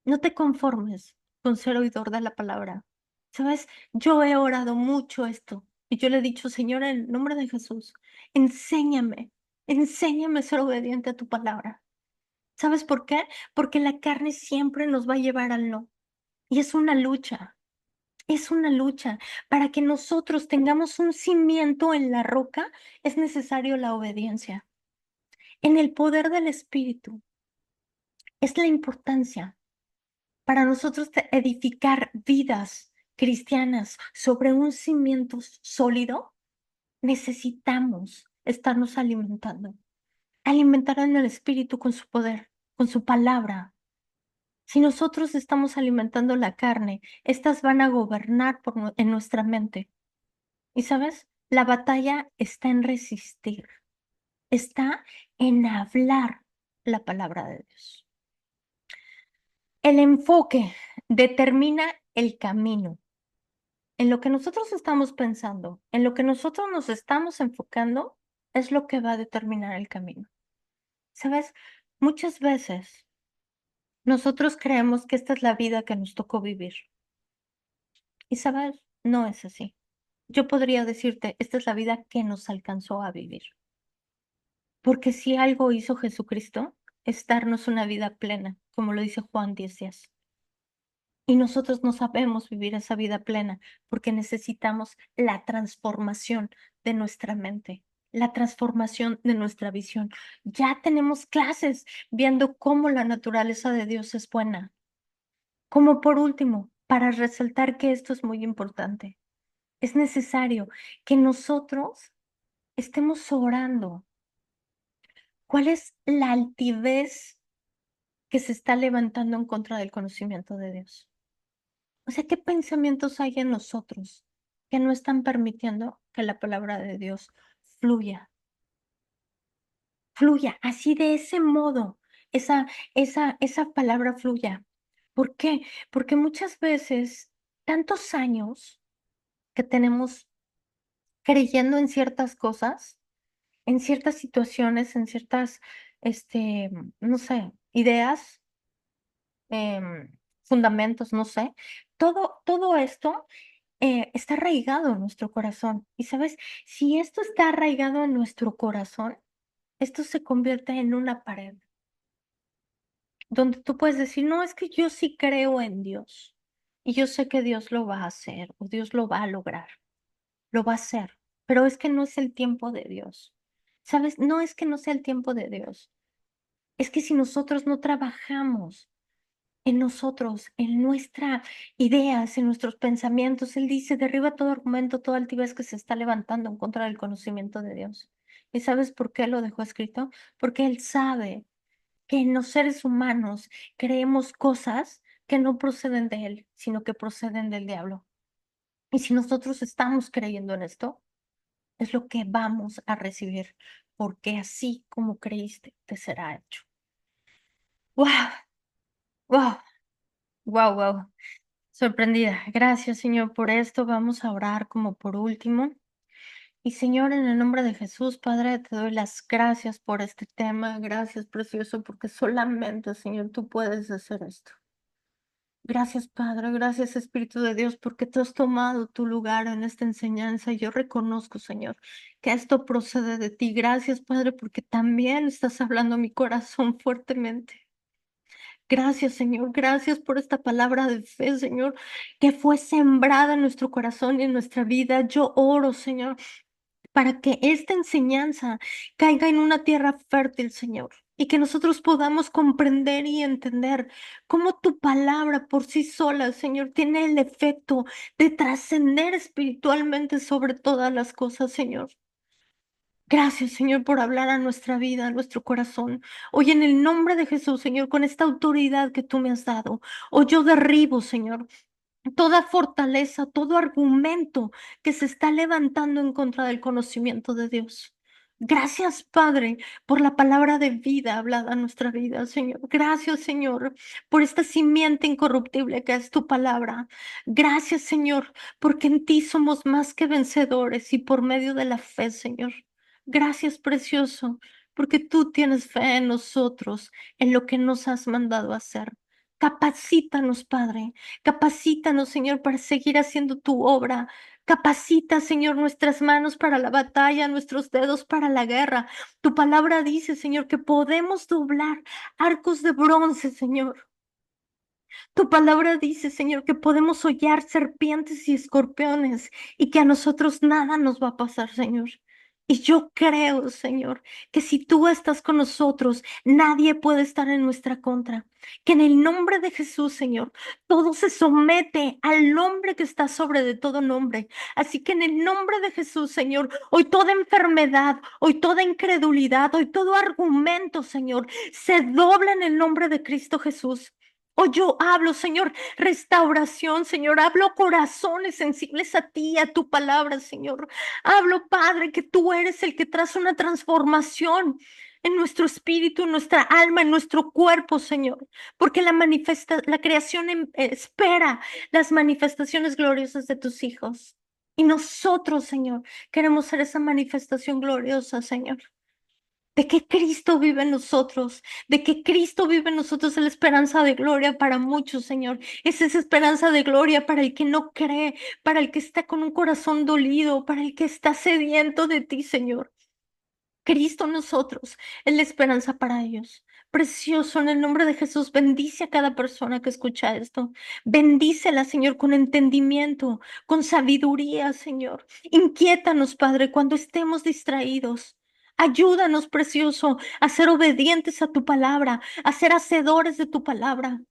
No te conformes con ser oidor de la palabra. Sabes, yo he orado mucho esto y yo le he dicho, Señor, en el nombre de Jesús, enséñame, enséñame a ser obediente a tu palabra. ¿Sabes por qué? Porque la carne siempre nos va a llevar al no. Y es una lucha. Es una lucha. Para que nosotros tengamos un cimiento en la roca, es necesario la obediencia. En el poder del Espíritu es la importancia para nosotros edificar vidas cristianas sobre un cimiento sólido. Necesitamos estarnos alimentando, alimentar en el Espíritu con su poder, con su palabra. Si nosotros estamos alimentando la carne, estas van a gobernar en nuestra mente. Y sabes, la batalla está en resistir, está en hablar la palabra de Dios. El enfoque determina el camino. En lo que nosotros estamos pensando, en lo que nosotros nos estamos enfocando, es lo que va a determinar el camino. ¿Sabes? Muchas veces nosotros creemos que esta es la vida que nos tocó vivir. Y sabes, no es así. Yo podría decirte, esta es la vida que nos alcanzó a vivir. Porque si algo hizo Jesucristo, es darnos una vida plena, como lo dice Juan 10:10. Y nosotros no sabemos vivir esa vida plena porque necesitamos la transformación de nuestra mente, la transformación de nuestra visión. Ya tenemos clases viendo cómo la naturaleza de Dios es buena. Como por último, para resaltar que esto es muy importante, es necesario que nosotros estemos orando. ¿Cuál es la altivez que se está levantando en contra del conocimiento de Dios? O sea, ¿qué pensamientos hay en nosotros que no están permitiendo que la palabra de Dios fluya? Fluya, así de ese modo, esa palabra fluya. ¿Por qué? Porque muchas veces, tantos años que tenemos creyendo en ciertas cosas, en ciertas situaciones, en ciertas, no sé, ideas, fundamentos, no sé, todo esto está arraigado en nuestro corazón. Y sabes, si esto está arraigado en nuestro corazón, esto se convierte en una pared donde tú puedes decir, no, es que yo sí creo en Dios y yo sé que Dios lo va a hacer o Dios lo va a lograr, lo va a hacer, pero es que no es el tiempo de Dios. ¿Sabes? No es que no sea el tiempo de Dios, es que si nosotros no trabajamos en nosotros, en nuestras ideas, en nuestros pensamientos. Él dice, derriba todo argumento, toda altivez que se está levantando en contra del conocimiento de Dios. ¿Y sabes por qué lo dejó escrito? Porque Él sabe que en los seres humanos creemos cosas que no proceden de Él, sino que proceden del diablo. Y si nosotros estamos creyendo en esto, es lo que vamos a recibir, porque así como creíste, te será hecho. ¡Wow! ¡Wow! ¡Wow! ¡Wow! Sorprendida. Gracias, Señor, por esto. Vamos a orar como por último. Y Señor, en el nombre de Jesús, Padre, te doy las gracias por este tema. Gracias, precioso, porque solamente, Señor, tú puedes hacer esto. Gracias, Padre. Gracias, Espíritu de Dios, porque tú has tomado tu lugar en esta enseñanza. Y yo reconozco, Señor, que esto procede de ti. Gracias, Padre, porque también estás hablando a mi corazón fuertemente. Gracias, Señor. Gracias por esta palabra de fe, Señor, que fue sembrada en nuestro corazón y en nuestra vida. Yo oro, Señor, para que esta enseñanza caiga en una tierra fértil, Señor, y que nosotros podamos comprender y entender cómo tu palabra por sí sola, Señor, tiene el efecto de trascender espiritualmente sobre todas las cosas, Señor. Gracias, Señor, por hablar a nuestra vida, a nuestro corazón. Hoy en el nombre de Jesús, Señor, con esta autoridad que tú me has dado, hoy yo derribo, Señor, toda fortaleza, todo argumento que se está levantando en contra del conocimiento de Dios. Gracias, Padre, por la palabra de vida hablada en nuestra vida, Señor. Gracias, Señor, por esta simiente incorruptible que es tu palabra. Gracias, Señor, porque en ti somos más que vencedores y por medio de la fe, Señor. Gracias, precioso, porque tú tienes fe en nosotros, en lo que nos has mandado hacer. Capacítanos, Padre. Capacítanos, Señor, para seguir haciendo tu obra. Capacita, Señor, nuestras manos para la batalla, nuestros dedos para la guerra. Tu palabra dice, Señor, que podemos doblar arcos de bronce, Señor. Tu palabra dice, Señor, que podemos hollar serpientes y escorpiones y que a nosotros nada nos va a pasar, Señor. Y yo creo, Señor, que si tú estás con nosotros, nadie puede estar en nuestra contra. Que en el nombre de Jesús, Señor, todo se somete al nombre que está sobre de todo nombre. Así que en el nombre de Jesús, Señor, hoy toda enfermedad, hoy toda incredulidad, hoy todo argumento, Señor, se dobla en el nombre de Cristo Jesús. Hoy yo hablo, Señor, restauración, Señor. Hablo corazones sensibles a ti, a tu palabra, Señor. Hablo, Padre, que tú eres el que trae una transformación en nuestro espíritu, en nuestra alma, en nuestro cuerpo, Señor. Porque la creación espera las manifestaciones gloriosas de tus hijos. Y nosotros, Señor, queremos ser esa manifestación gloriosa, Señor. De que Cristo vive en nosotros, de que Cristo vive en nosotros es la esperanza de gloria para muchos, Señor. Es esa esperanza de gloria para el que no cree, para el que está con un corazón dolido, para el que está sediento de ti, Señor. Cristo en nosotros es la esperanza para ellos. Precioso, en el nombre de Jesús, bendice a cada persona que escucha esto. Bendícela, Señor, con entendimiento, con sabiduría, Señor. Inquiétanos, Padre, cuando estemos distraídos. Ayúdanos, precioso, a ser obedientes a tu palabra, a ser hacedores de tu palabra.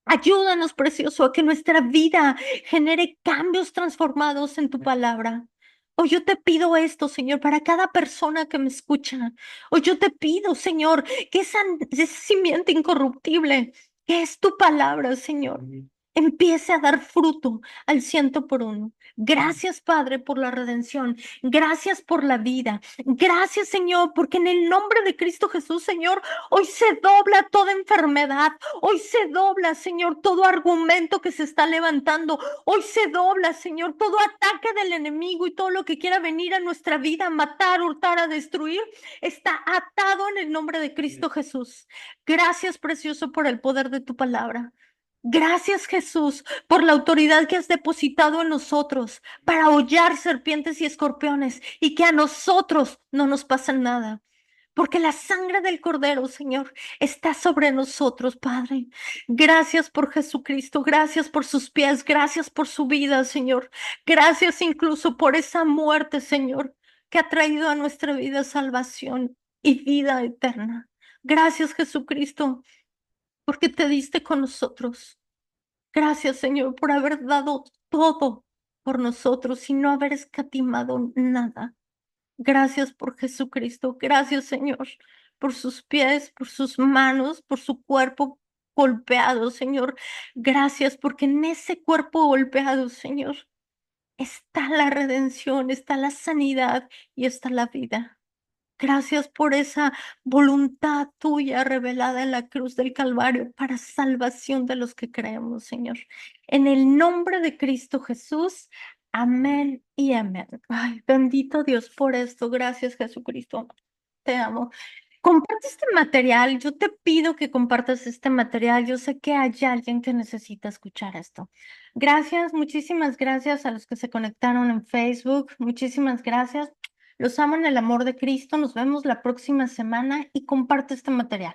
Ayúdanos, precioso, a que nuestra vida genere cambios transformados en tu palabra. Hoy yo te pido esto, Señor, para cada persona que me escucha. Hoy yo te pido, Señor, que esa simiente incorruptible, que es tu palabra, Señor, empiece a dar fruto al 100 por 1. Gracias, Padre, por la redención. Gracias por la vida. Gracias, Señor, porque en el nombre de Cristo Jesús, Señor, hoy se dobla toda enfermedad. Hoy se dobla, Señor, todo argumento que se está levantando. Hoy se dobla, Señor, todo ataque del enemigo y todo lo que quiera venir a nuestra vida, a matar, hurtar, a destruir, está atado en el nombre de Cristo Jesús. Gracias, precioso, por el poder de tu palabra. Gracias, Jesús, por la autoridad que has depositado en nosotros para hollar serpientes y escorpiones y que a nosotros no nos pasa nada. Porque la sangre del Cordero, Señor, está sobre nosotros, Padre. Gracias por Jesucristo, gracias por sus pies, gracias por su vida, Señor. Gracias incluso por esa muerte, Señor, que ha traído a nuestra vida salvación y vida eterna. Gracias, Jesucristo, porque te diste con nosotros. Gracias, Señor, por haber dado todo por nosotros y no haber escatimado nada. Gracias por Jesucristo. Gracias, Señor, por sus pies, por sus manos, por su cuerpo golpeado, Señor. Gracias porque en ese cuerpo golpeado, Señor, está la redención, está la sanidad y está la vida. Gracias por esa voluntad tuya revelada en la cruz del Calvario para salvación de los que creemos, Señor. En el nombre de Cristo Jesús, amén y amén. Ay, bendito Dios por esto. Gracias, Jesucristo. Te amo. Comparte este material. Yo te pido que compartas este material. Yo sé que hay alguien que necesita escuchar esto. Gracias, muchísimas gracias a los que se conectaron en Facebook. Muchísimas gracias. Los amo en el amor de Cristo. Nos vemos la próxima semana y comparte este material.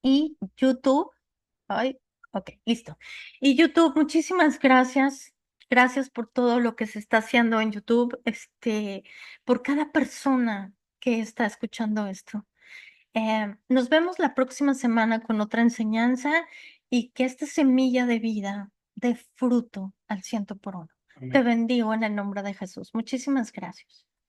Y YouTube, ay, ok, listo. Y YouTube, muchísimas gracias. Gracias por todo lo que se está haciendo en YouTube, por cada persona que está escuchando esto. Nos vemos la próxima semana con otra enseñanza y que esta semilla de vida dé fruto al 100 por 1. Te bendigo en el nombre de Jesús. Muchísimas gracias.